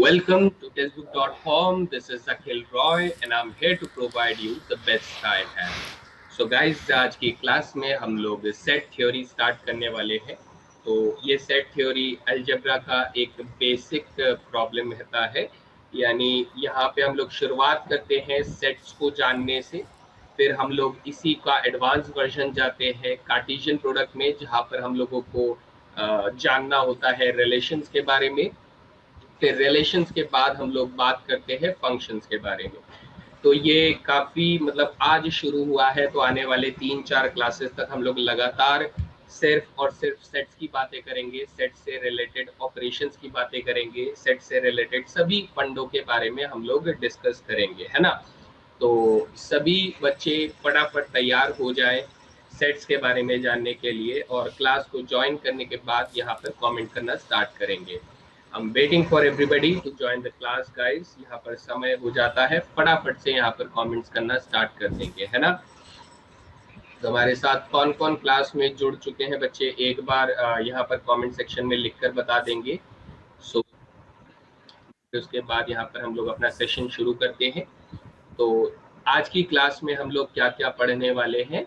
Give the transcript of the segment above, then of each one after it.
Welcome to testbook.com. This is Akhil Roy and I'm here to provide you the best I have. So guys, आज की class में हम लोग set theory start करने वाले हैं। तो ये सेट थ्योरी अलजेब्रा का एक बेसिक प्रॉब्लम रहता है, यानी यहाँ पे हम लोग शुरुआत करते हैं सेट्स को जानने से, फिर हम लोग इसी का एडवांस वर्जन जाते हैं कार्टेशियन प्रोडक्ट में, जहाँ पर हम लोगों को जानना होता है रिलेशंस के बारे में। फिर रिलेशंस के बाद हम लोग बात करते हैं फंक्शंस के बारे में। तो ये काफ़ी आज शुरू हुआ है, तो आने वाले 3-4 क्लासेस तक हम लोग लगातार सिर्फ और सिर्फ सेट्स की बातें करेंगे, सेट से रिलेटेड ऑपरेशंस की बातें करेंगे, सेट से रिलेटेड सभी फंडों के बारे में हम लोग डिस्कस करेंगे, है ना। तो सभी बच्चे फटाफट तैयार हो जाए सेट्स के बारे में जानने के लिए, और क्लास को ज्वाइन करने के बाद यहाँ पर कमेंट करना स्टार्ट करेंगे। I'm waiting for everybody to join the class guys। यहाँ पर समय हो जाता है, फटाफट से यहाँ पर कमेंट्स करना स्टार्ट कर देंगे, है ना। तो हमारे साथ कौन कौन क्लास में जुड़ चुके हैं बच्चे, एक बार यहाँ पर कमेंट सेक्शन में लिखकर बता देंगे। सो उसके बाद यहाँ पर हम लोग अपना सेशन शुरू करते हैं। तो आज की क्लास में हम लोग क्या क्या पढ़ने वाले हैं।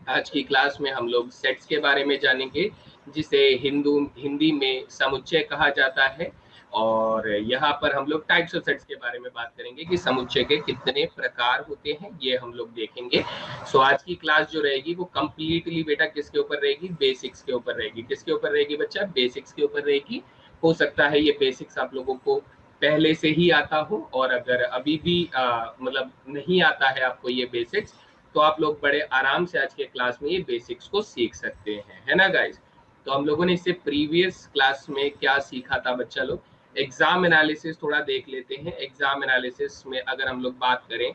आज की क्लास में हम लोग सेट्स के बारे में जानेंगे, जिसे हिंदी में समुच्चय कहा जाता है, और यहाँ पर हम लोग टाइप्स ऑफ सेट्स के बारे में बात करेंगे कि समुच्चय के कितने प्रकार होते हैं, ये हम लोग देखेंगे। सो आज की क्लास जो रहेगी वो कंप्लीटली बेटा किसके ऊपर रहेगी, बेसिक्स के ऊपर रहेगी। किसके ऊपर रहेगी बच्चा, बेसिक्स के ऊपर रहेगी। हो सकता है ये बेसिक्स आप लोगों को पहले से ही आता हो, और अगर अभी भी नहीं आता है आपको ये बेसिक्स, तो आप लोग बड़े आराम से आज के क्लास में ये बेसिक्स को सीख सकते हैं, है ना गाइस। तो हम लोगों ने इससे प्रीवियस क्लास में क्या सीखा था बच्चा लोग, एग्जाम एनालिसिस थोड़ा देख लेते हैं। एग्जाम एनालिसिस में अगर हम लोग बात करें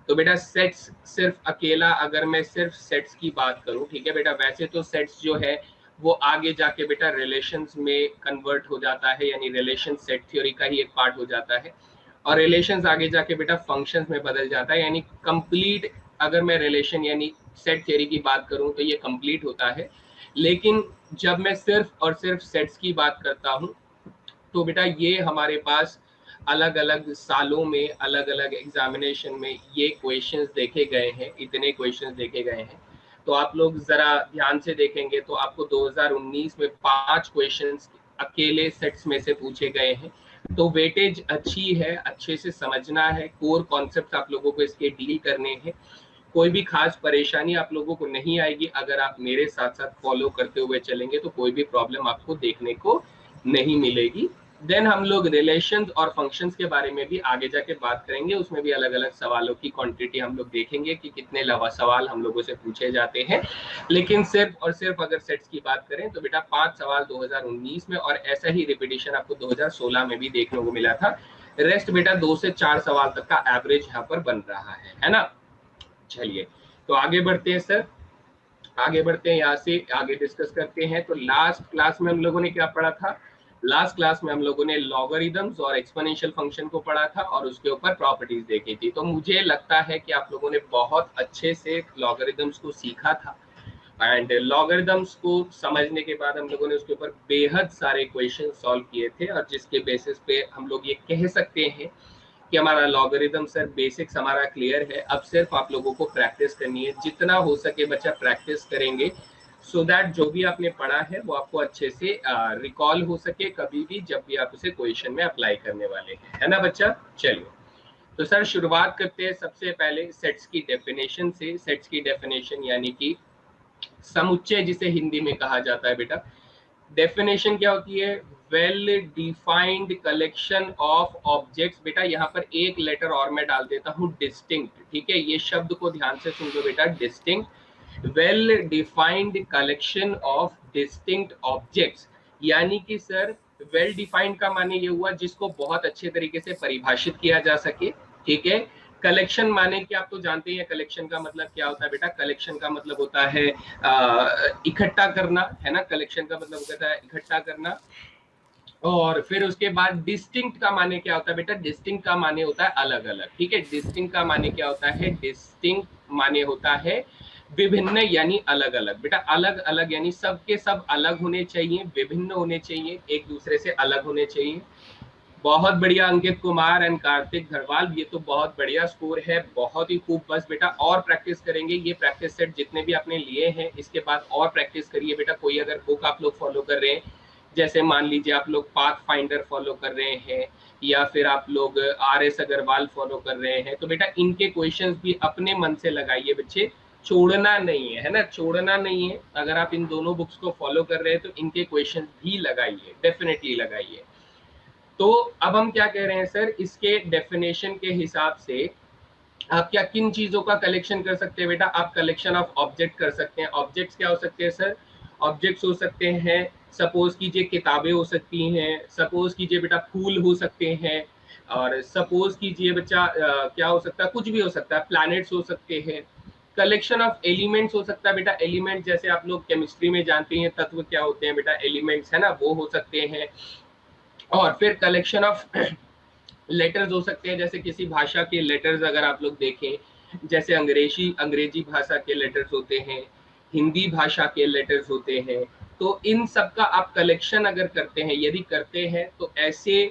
तो बेटा सेट्स सिर्फ अकेला, अगर मैं सिर्फ सेट्स की बात करूं, ठीक है बेटा, वैसे तो सेट्स जो है वो आगे जाके बेटा रिलेशंस में कन्वर्ट हो जाता है, यानी रिलेशन सेट थ्योरी का ही एक पार्ट हो जाता है, और रिलेशंस आगे जाके बेटा फंक्शंस में बदल जाता है। यानी कंप्लीट अगर मैं रिलेशन यानी सेट थ्योरी की बात करूं तो ये कंप्लीट होता है। लेकिन जब मैं सिर्फ और सिर्फ सेट्स की बात करता हूं तो बेटा ये हमारे पास अलग अलग सालों में अलग अलग एग्जामिनेशन में ये क्वेश्चंस देखे गए हैं, इतने क्वेश्चंस देखे गए हैं। तो आप लोग जरा ध्यान से देखेंगे तो आपको 2019 में 5 क्वेश्चंस अकेले सेट्स में से पूछे गए हैं। तो वेटेज अच्छी है, अच्छे से समझना है, कोर कॉन्सेप्ट आप लोगों को इसके डील करने हैं। कोई भी खास परेशानी आप लोगों को नहीं आएगी अगर आप मेरे साथ साथ फॉलो करते हुए चलेंगे, तो कोई भी प्रॉब्लम आपको देखने को नहीं मिलेगी। देन हम लोग रिलेशंस और फंक्शंस के बारे में भी आगे जाके बात करेंगे, उसमें भी अलग अलग सवालों की क्वांटिटी हम लोग देखेंगे कि कितने सवाल हम लोगों से पूछे जाते हैं। लेकिन सिर्फ और सिर्फ अगर सेट्स की बात करें तो बेटा 5 सवाल 2019 में, और ऐसा ही रिपीटिशन आपको 2016 में भी देखने को मिला था। रेस्ट बेटा 2 से 4 सवाल तक का एवरेज यहाँ पर बन रहा है ना। चलिए तो आगे बढ़ते हैं सर, आगे बढ़ते हैं, यहाँ से आगे डिस्कस करते हैं। तो लास्ट क्लास में हम लोगों ने क्या पढ़ा था, लास्ट क्लास में हम लोगों ने लॉगरिथम्स और एक्सपोनेंशियल फंक्शन को पढ़ा था और उसके ऊपर प्रॉपर्टीज देखी थी। तो मुझे लगता है कि आप लोगों ने बहुत अच्छे से लॉगरिथम्स को सीखा था, एंड लॉगरिथम्स को समझने के बाद हम लोगों ने उसके ऊपर बेहद सारे क्वेश्चन सॉल्व किए थे, और जिसके बेसिस पे हम लोग ये कह सकते हैं कि हमारा लॉगरिथम सर बेसिक्स हमारा क्लियर है। अब सिर्फ आप लोगों को प्रैक्टिस करनी है, जितना हो सके बच्चा प्रैक्टिस करेंगे, सो दैट जो भी आपने पढ़ा है वो आपको अच्छे से रिकॉल हो सके कभी भी जब भी आप उसे क्वेश्चन में अप्लाई करने वाले हैं, है ना बच्चा। चलिए तो सर शुरुआत करते हैं सबसे पहले सेट्स की डेफिनेशन से। सेट्स की डेफिनेशन यानी कि समुच्चय जिसे हिंदी में कहा जाता है बेटा। डेफिनेशन क्या होती है, well defined collection of objects. बेटा यहाँ पर एक लेटर और मैं डाल देता हूँ, डिस्टिंक्ट, ठीक है, ये शब्द को ध्यान से सुन लो बेटा, distinct. Well defined collection of distinct objects, यानी कि सर वेल डिफाइंड का माने ये हुआ जिसको बहुत अच्छे तरीके से परिभाषित किया जा सके, ठीक है। कलेक्शन माने कि आप तो जानते हैं कलेक्शन का मतलब क्या होता है बेटा, कलेक्शन का मतलब होता है इकट्ठा करना, है ना। कलेक्शन का मतलब होता है इकट्ठा करना। और फिर उसके बाद डिस्टिंक्ट का माने क्या होता है बेटा, डिस्टिंक्ट का माने होता है अलग अलग, ठीक है। डिस्टिंक्ट का माने क्या होता है, डिस्टिंक्ट माने होता है विभिन्न यानी अलग अलग। बेटा अलग अलग यानी सब के सब अलग होने चाहिए, विभिन्न होने चाहिए, एक दूसरे से अलग होने चाहिए। बहुत बढ़िया अंकित कुमार एंड कार्तिक घरवाल, ये तो बहुत बढ़िया स्कोर है, बहुत ही खूब। बस बेटा और प्रैक्टिस करेंगे, ये प्रैक्टिस सेट जितने भी आपने लिए हैं इसके बाद और प्रैक्टिस करिए बेटा। कोई अगर बुक आप लोग फॉलो कर रहे हैं, जैसे मान लीजिए आप लोग पाथ फाइंडर फॉलो कर रहे हैं या फिर आप लोग RS अग्रवाल फॉलो कर रहे हैं, तो बेटा इनके क्वेश्चंस भी अपने मन से लगाइए बच्चे, छोड़ना नहीं है ना, छोड़ना नहीं है। अगर आप इन दोनों बुक्स को फॉलो कर रहे हैं तो इनके क्वेश्चन भी लगाइए, डेफिनेटली लगाइए। तो अब हम क्या कह रहे हैं सर, इसके डेफिनेशन के हिसाब से आप क्या किन चीजों का कलेक्शन कर सकते हैं बेटा? आप कलेक्शन ऑफ ऑब्जेक्ट कर सकते हैं। ऑब्जेक्ट्स क्या हो सकते हैं सर? ऑब्जेक्ट्स हो सकते हैं, सपोज कीजिए किताबें हो सकती हैं, सपोज कीजिए बेटा फूल हो सकते हैं, और सपोज कीजिए बच्चा क्या हो सकता है, कुछ भी हो सकता है, प्लैनेट्स हो सकते हैं। कलेक्शन ऑफ एलिमेंट्स हो सकता है बेटा, एलिमेंट जैसे आप लोग केमिस्ट्री में जानते हैं तत्व क्या होते हैं बेटा, एलिमेंट्स है ना, वो हो सकते हैं। और फिर कलेक्शन ऑफ लेटर्स हो सकते हैं, जैसे किसी भाषा के लेटर्स अगर आप लोग देखें, जैसे अंग्रेजी भाषा के लेटर्स होते हैं, हिंदी भाषा के लेटर्स होते हैं। तो इन सब का आप कलेक्शन अगर करते हैं, यदि करते हैं, तो ऐसे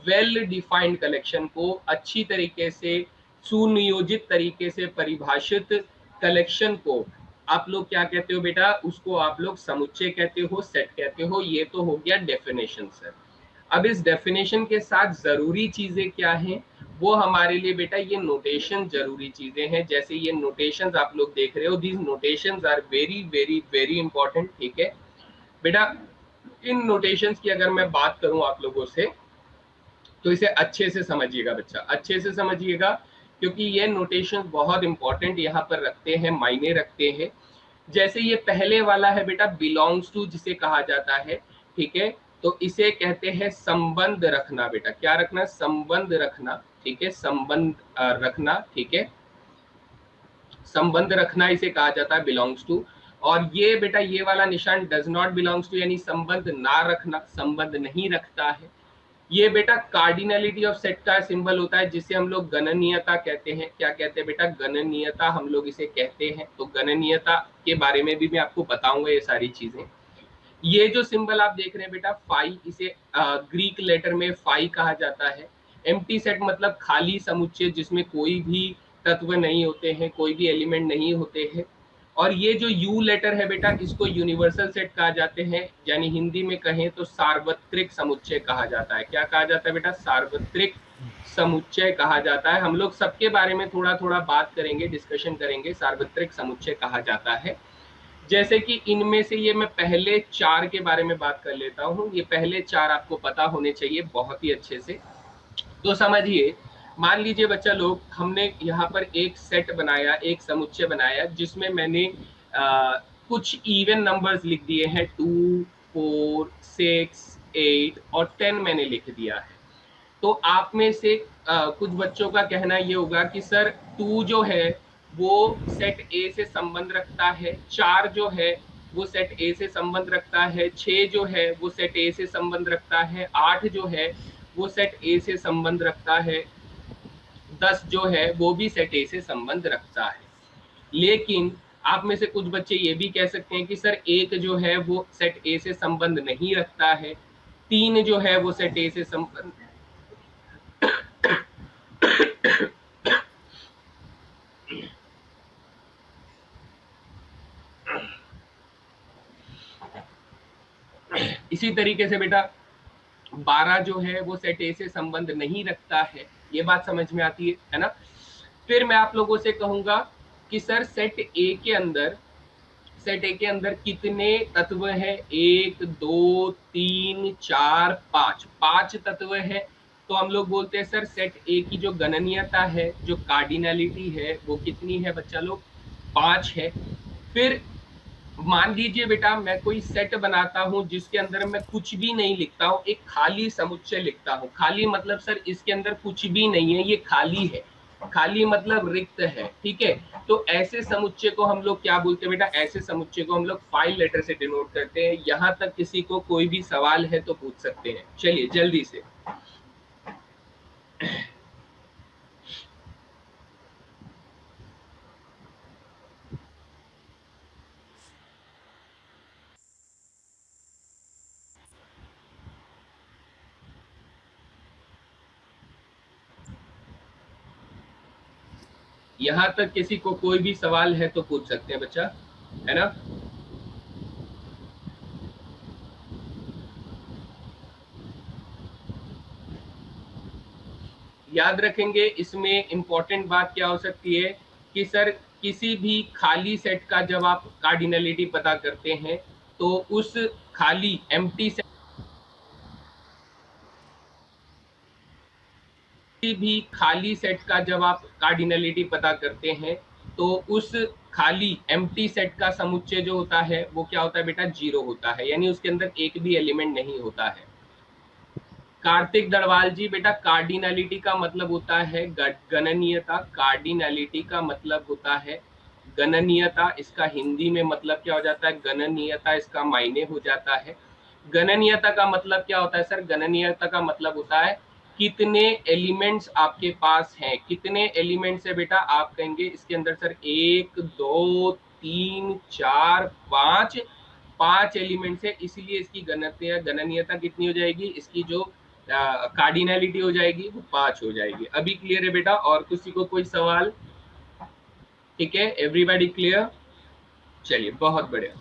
वेल डिफाइंड कलेक्शन को, अच्छी तरीके से सुनियोजित तरीके से परिभाषित कलेक्शन को आप लोग क्या कहते हो बेटा? उसको आप लोग समुच्चय कहते हो, सेट कहते हो। ये तो हो गया डेफिनेशन सर। अब इस डेफिनेशन के साथ जरूरी चीजें क्या हैं, वो हमारे लिए बेटा ये नोटेशन जरूरी चीजें हैं। जैसे ये नोटेशंस आप लोग देख रहे हो, these notations are very very very important, ठीक है बेटा। इन नोटेशंस की अगर मैं बात करूं आप लोगों से, तो इसे अच्छे से समझिएगा बच्चा, अच्छे से समझिएगा, क्योंकि ये नोटेशन बहुत इंपॉर्टेंट यहाँ पर रखते हैं, मायने रखते हैं। जैसे ये पहले वाला है बेटा, बिलोंग्स टू जिसे कहा जाता है, ठीक है, तो इसे कहते हैं संबंध रखना बेटा। क्या रखना? संबंध रखना, ठीक है, संबंध रखना, ठीक है, संबंध रखना इसे कहा जाता है, बिलोंग्स टू। और ये बेटा ये वाला निशान डज नॉट बिलोंग्स टू, यानी संबंध ना रखना, संबंध नहीं रखता है। ये बेटा कार्डिनलिटी ऑफ सेट का सिंबल होता है, जिसे हम लोग गणनीयता कहते हैं। क्या कहते हैं बेटा? गणनीयता हम लोग इसे कहते हैं। तो गणनीयता के बारे में भी मैं आपको बताऊंगा ये सारी चीजें। ये जो सिंबल आप देख रहे हैं बेटा फाई, इसे ग्रीक लेटर में फाई कहा जाता है। एम्प्टी सेट मतलब खाली समुच्चय जिसमें कोई भी तत्व नहीं होते हैं, कोई भी एलिमेंट नहीं होते हैं। और ये जो यू लेटर है बेटा, इसको यूनिवर्सल सेट कहा जाते हैं, यानी हिंदी में कहें तो सार्वत्रिक समुच्चय कहा जाता है। क्या कहा जाता है बेटा? सार्वत्रिक समुच्चय कहा जाता है। हम लोग सबके बारे में थोड़ा थोड़ा बात करेंगे, डिस्कशन करेंगे। सार्वत्रिक समुच्चय कहा जाता है। जैसे कि इनमें से ये मैं पहले चार के बारे में बात कर लेता हूँ। ये पहले चार आपको पता होने चाहिए बहुत ही अच्छे से। तो समझिए, मान लीजिए बच्चा लोग, हमने यहाँ पर एक सेट बनाया, एक समुच्चय बनाया, जिसमें मैंने कुछ इवन नंबर्स लिख दिए हैं, 2, 4, 6, 8 और 10 मैंने लिख दिया है। तो आप में से कुछ बच्चों का कहना ये होगा कि सर 2 जो है वो सेट ए से संबंध रखता है, 4 जो है वो सेट ए से संबंध रखता है, 6 जो है वो सेट ए से संबंध रखता है, 8 जो है वो सेट ए से संबंध रखता है, 10 जो है वो भी सेट ए से संबंध रखता है। लेकिन आप में से कुछ बच्चे ये भी कह सकते हैं कि सर 1 जो है वो सेट ए से संबंध नहीं रखता है, 3 जो है वो सेट ए से संबंध इसी तरीके से बेटा 12 जो है वो सेट ए से संबंध नहीं रखता है। ये बात समझ में आती है ना? फिर मैं आप लोगों से कहूंगा कि सर सेट ए के अंदर कितने तत्व हैं? 1, 2, 3, 4, 5, 5 तत्व हैं। तो हम लोग बोलते हैं सर सेट ए की जो गणनीयता है, जो कार्डिनलिटी है, वो कितनी है बच्चा लोग? 5 है। फिर मान लीजिए बेटा मैं कोई सेट बनाता हूं जिसके अंदर मैं कुछ भी नहीं लिखता हूं, एक खाली समुच्चय लिखता हूं। खाली मतलब सर इसके अंदर कुछ भी नहीं है, ये खाली है। खाली मतलब रिक्त है, ठीक है। तो ऐसे समुच्चय को हम लोग क्या बोलते हैं बेटा? ऐसे समुच्चय को हम लोग 5 लेटर से डिनोट करते हैं। यहां तक किसी को कोई भी सवाल है तो पूछ सकते हैं, चलिए जल्दी से। यहाँ तक किसी को कोई भी सवाल है तो पूछ सकते हैं बच्चा, है ना। याद रखेंगे इसमें इंपॉर्टेंट बात क्या हो सकती है कि सर किसी भी खाली सेट का जब आप कार्डिनलिटी पता करते हैं तो उस खाली एम्प्टी सेट, किसी भी खाली सेट का जब आप कार्डिनलिटी पता करते हैं तो उस खाली एम्प्टी सेट का समुच्चय जो होता है वो क्या होता है बेटा, जीरो होता है, यानी उसके अंदर एक भी एलिमेंट नहीं होता है। कार्तिक दड़वाल जी, बेटा कार्डिनलिटी का मतलब होता है गणनीयता, कार्डिनलिटी का मतलब होता है गणनीयता, इसका हिंदी में मतलब क्या हो जाता है, गणनीयता, इसका मायने हो जाता है। गणनीयता का मतलब क्या होता है सर, गणनीयता का मतलब होता है कितने एलिमेंट्स आपके पास हैं, कितने एलिमेंट्स है बेटा, आप कहेंगे इसके अंदर सर 1 2 3 4 5, 5 एलिमेंट्स है, इसीलिए इसकी गणनीयता कितनी हो जाएगी, इसकी जो कार्डिनलिटी हो जाएगी वो 5 हो जाएगी। अभी क्लियर है बेटा, और किसी को कोई सवाल? ठीक है, एवरीबॉडी क्लियर, चलिए बहुत बढ़िया।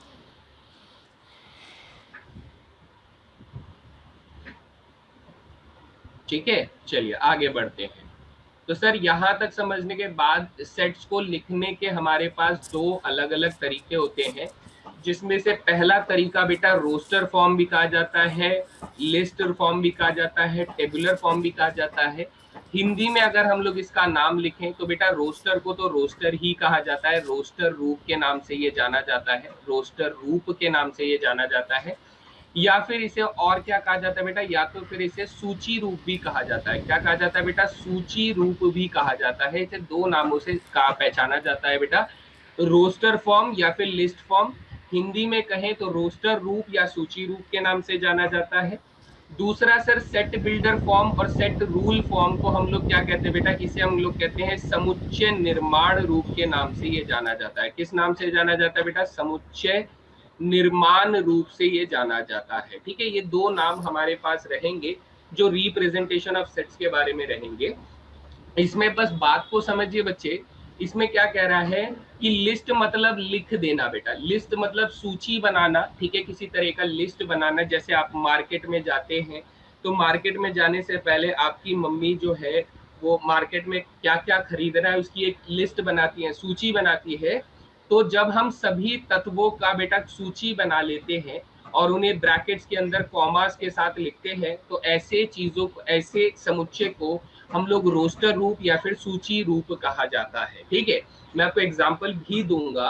ठीक है, चलिए आगे बढ़ते हैं। तो सर यहाँ तक समझने के बाद सेट्स को लिखने के हमारे पास दो अलग अलग तरीके होते हैं, जिसमें से पहला तरीका बेटा रोस्टर फॉर्म भी कहा जाता है, लिस्ट फॉर्म भी कहा जाता है, टेबुलर फॉर्म भी कहा जाता है। हिंदी में अगर हम लोग इसका नाम लिखें तो बेटा रोस्टर को तो रोस्टर ही कहा जाता है, रोस्टर रूप के नाम से ये जाना जाता है, रोस्टर रूप के नाम से ये जाना जाता है। या फिर इसे और क्या कहा जाता है बेटा, या तो फिर इसे सूची रूप भी कहा जाता है। क्या कहा जाता है बेटा, सूची रूप भी कहा जाता है। इसे दो नामों से पहचाना जाता है बेटा, रोस्टर फॉर्म या फिर लिस्ट फॉर्म। हिंदी में कहें तो रोस्टर रूप या सूची रूप के नाम से जाना जाता है। दूसरा सर सेट बिल्डर फॉर्म और सेट रूल फॉर्म को हम लोग क्या कहते हैं बेटा, इसे हम लोग कहते हैं समुच्चय निर्माण रूप के नाम से ये जाना जाता है। किस नाम से जाना जाता है बेटा, समुच्चय निर्माण रूप से ये जाना जाता है। ठीक है, ये दो नाम हमारे पास रहेंगे जो रिप्रेजेंटेशन ऑफ सेट्स के बारे में रहेंगे। इसमें बस बात को समझिए बच्चे, इसमें क्या कह रहा है कि लिस्ट मतलब लिख देना बेटा, लिस्ट मतलब सूची बनाना। ठीक है, किसी तरह का लिस्ट बनाना। जैसे आप मार्केट में जाते हैं तो मार्केट में जाने से पहले आपकी मम्मी जो है वो मार्केट में क्या क्या खरीदना है उसकी एक लिस्ट बनाती है, सूची बनाती है। तो जब हम सभी तत्वों का बेटा सूची बना लेते हैं और उन्हें ब्रैकेट्स के अंदर कॉमास के साथ लिखते हैं तो ऐसे चीजों को, ऐसे समुच्चय को हम लोग रोस्टर रूप या फिर सूची रूप कहा जाता है। ठीक है, मैं आपको एग्जांपल भी दूंगा।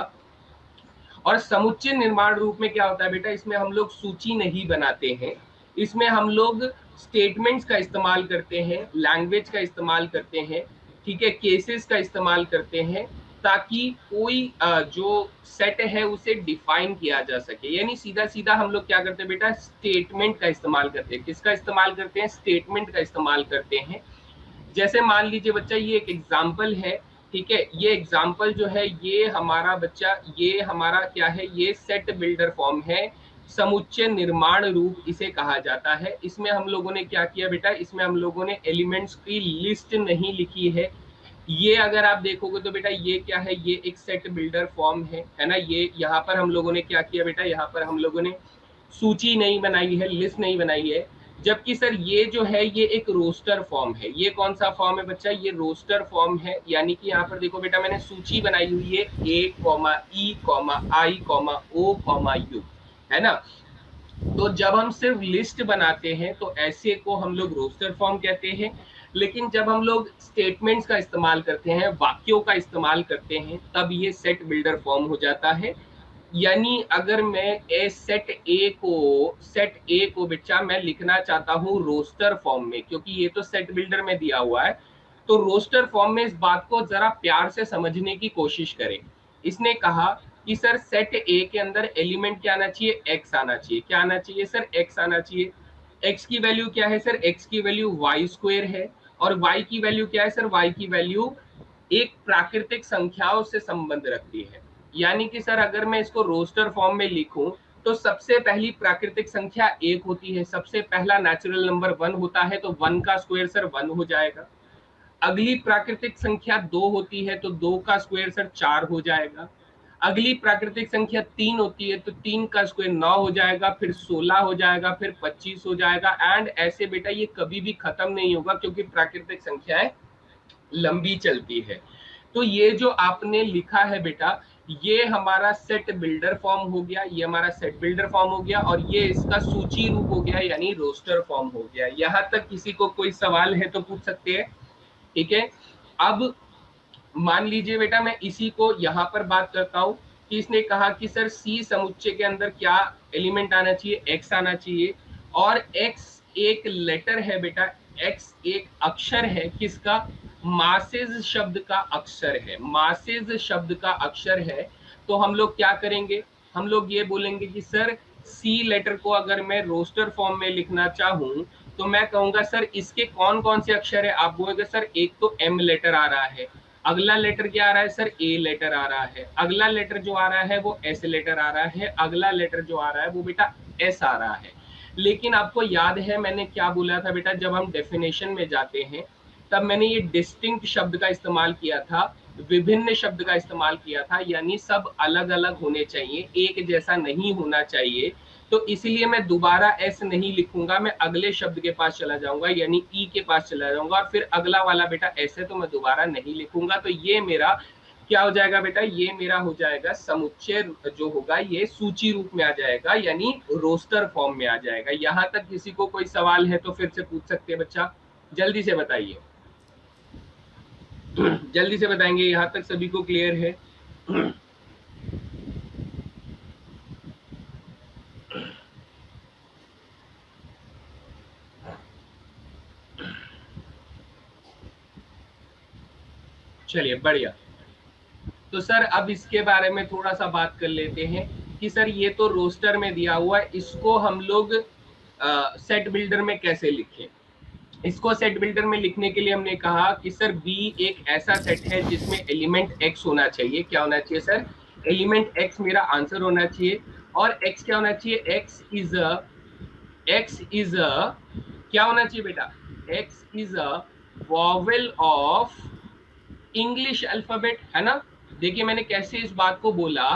और समुच्चय निर्माण रूप में क्या होता है बेटा, इसमें हम लोग सूची नहीं बनाते हैं, इसमें हम लोग स्टेटमेंट्स का इस्तेमाल करते हैं, लैंग्वेज का इस्तेमाल करते हैं, ठीक है, केसेस का इस्तेमाल करते हैं, ताकि कोई जो सेट है उसे डिफाइन किया जा सके। यानी सीधा सीधा हम लोग क्या करते हैं बेटा, स्टेटमेंट का इस्तेमाल करते हैं। किसका इस्तेमाल करते हैं, स्टेटमेंट का इस्तेमाल करते हैं। जैसे मान लीजिए बच्चा ये एक एग्जाम्पल है, ठीक है, ये एग्जाम्पल जो है ये हमारा बच्चा, ये हमारा क्या है, ये सेट बिल्डर फॉर्म है, समुच्चय निर्माण रूप इसे कहा जाता है। इसमें हम लोगों ने क्या किया बेटा, इसमें हम लोगों ने एलिमेंट्स की लिस्ट नहीं लिखी है। ये अगर आप देखोगे तो बेटा ये क्या है, ये एक सेट बिल्डर फॉर्म है ना। ये यहाँ पर हम लोगों ने क्या किया बेटा, यहाँ पर हम लोगों ने सूची नहीं बनाई है, लिस्ट नहीं बनाई है। जबकि सर ये जो है ये एक रोस्टर फॉर्म है। ये कौन सा फॉर्म है बच्चा, ये रोस्टर फॉर्म है। यानी कि यहाँ पर देखो बेटा मैंने सूची बनाई हुई है, A comma E comma I comma O comma U, है ना। तो जब हम सिर्फ लिस्ट बनाते हैं तो ऐसे को हम लोग रोस्टर फॉर्म कहते हैं। लेकिन जब हम लोग स्टेटमेंट्स का इस्तेमाल करते हैं, वाक्यों का इस्तेमाल करते हैं, तब ये सेट बिल्डर फॉर्म हो जाता है। यानी अगर मैं सेट ए को बच्चा मैं लिखना चाहता हूँ रोस्टर फॉर्म में, क्योंकि ये तो सेट बिल्डर में दिया हुआ है, तो रोस्टर फॉर्म में इस बात को जरा प्यार से समझने की कोशिश करें। इसने कहा कि सर सेट ए के अंदर एलिमेंट क्या आना चाहिए, एक्स आना चाहिए। क्या आना चाहिए सर, एक्स आना चाहिए। एक्स की वैल्यू क्या है सर, एक्स की वैल्यू वाई स्क्वायर है। और वाई की वैल्यू क्या है सर, वाई की वैल्यू एक प्राकृतिक संख्याओं से संबंध रखती है। यानी कि सर अगर मैं इसको रोस्टर फॉर्म में लिखूं तो सबसे पहली प्राकृतिक संख्या एक होती है, सबसे पहला नेचुरल नंबर 1 होता है, तो 1 का स्क्वायर सर 1 हो जाएगा। अगली प्राकृतिक संख्या 2 होती है तो 2 का स्क्वायर सर 4 हो जाएगा। अगली प्राकृतिक संख्या 3 होती है तो 3 का स्क्वायर 9 हो जाएगा, फिर 16 हो जाएगा, फिर 25 हो जाएगा, एंड ऐसे बेटा ये कभी भी खत्म नहीं होगा क्योंकि प्राकृतिक संख्याएं लंबी चलती है। तो ये जो आपने लिखा है बेटा, ये हमारा सेट बिल्डर फॉर्म हो गया, ये हमारा सेट बिल्डर फॉर्म हो गया, और ये इसका सूची रूप हो गया यानी रोस्टर फॉर्म हो गया। यहां तक किसी को कोई सवाल है तो पूछ सकते हैं, ठीक है। अब मान लीजिए बेटा मैं इसी को यहां पर बात करता हूं कि इसने कहा कि सर सी समुच्चय के अंदर क्या एलिमेंट आना चाहिए, एक्स आना चाहिए, और एक्स एक लेटर है बेटा, एक्स एक अक्षर है, किसका, मासेज शब्द का अक्षर है, मासेज शब्द का अक्षर है। तो हम लोग क्या करेंगे, हम लोग ये बोलेंगे कि सर सी लेटर को अगर मैं रोस्टर फॉर्म में लिखना चाहूं तो मैं कहूंगा सर इसके कौन कौन से अक्षर है। आप बोलेंगे सर एक तो एम लेटर आ रहा है, अगला लेटर क्या आ रहा है सर, ए लेटर आ रहा है, अगला लेटर जो आ रहा है वो एस लेटर आ रहा है, अगला लेटर जो आ रहा है वो बेटा एस आ रहा है। लेकिन आपको याद है मैंने क्या बोला था बेटा, जब हम डेफिनेशन में जाते हैं तब मैंने ये डिस्टिंक्ट शब्द का इस्तेमाल किया था, विभिन्न शब्द का इस्तेमाल किया था, यानी सब अलग अलग होने चाहिए, एक जैसा नहीं होना चाहिए। तो इसलिए मैं दोबारा एस नहीं लिखूंगा, मैं अगले शब्द के पास चला जाऊंगा यानी ई के पास चला जाऊंगा, और फिर अगला वाला बेटा एस है तो मैं दोबारा नहीं लिखूंगा। तो ये मेरा क्या हो जाएगा बेटा, ये मेरा हो जाएगा समुच्चय जो होगा ये सूची रूप में आ जाएगा यानी रोस्टर फॉर्म में आ जाएगा। यहां तक किसी को कोई सवाल है तो फिर से पूछ सकते हैं बच्चा, जल्दी से बताइए। जल्दी से बताएंगे, यहां तक सभी को क्लियर है? चलिए बढ़िया। तो सर अब इसके बारे में थोड़ा सा बात कर लेते हैं कि सर ये तो रोस्टर में दिया हुआ है, इसको हम लोग सेट बिल्डर में कैसे लिखें। इसको सेट बिल्डर में लिखने के लिए हमने कहा कि सर बी एक ऐसा सेट है जिसमें एलिमेंट एक्स होना चाहिए। क्या होना चाहिए सर, एलिमेंट एक्स मेरा आंसर होना चाहिए। और एक्स क्या होना चाहिए, एक्स इज अ क्या होना चाहिए बेटा, x is a vowel of English alphabet, है ना। देखिए मैंने कैसे इस बात को बोला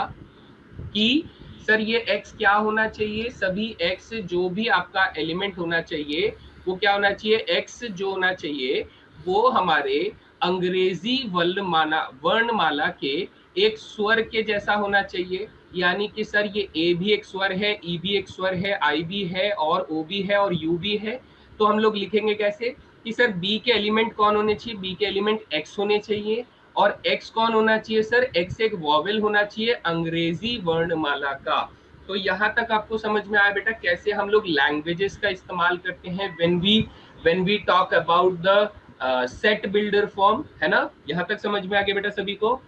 कि सर ये x क्या होना चाहिए, सभी x जो भी आपका एलिमेंट होना चाहिए वो क्या होना चाहिए, x जो होना चाहिए वो हमारे अंग्रेजी वर्णमाला के एक स्वर के जैसा होना चाहिए। यानी कि सर ये a भी एक स्वर है, e भी एक स्वर है, I भी है, और O भी है, और U भी है। तो हम लोग लिखेंगे कैसे कि सर B के एलिमेंट कौन होने चाहिए, B के एलिमेंट x होने चाहिए, और x कौन होना चाहिए सर, x एक वॉवेल होना चाहिए अंग्रेजी वर्णमाला का। तो यहाँ तक आपको समझ में आया बेटा कैसे हम लोग लैंग्वेजेस का इस्तेमाल करते हैं when we talk about the set builder form, है ना। यहाँ तक समझ में आ गया बेटा सभी को?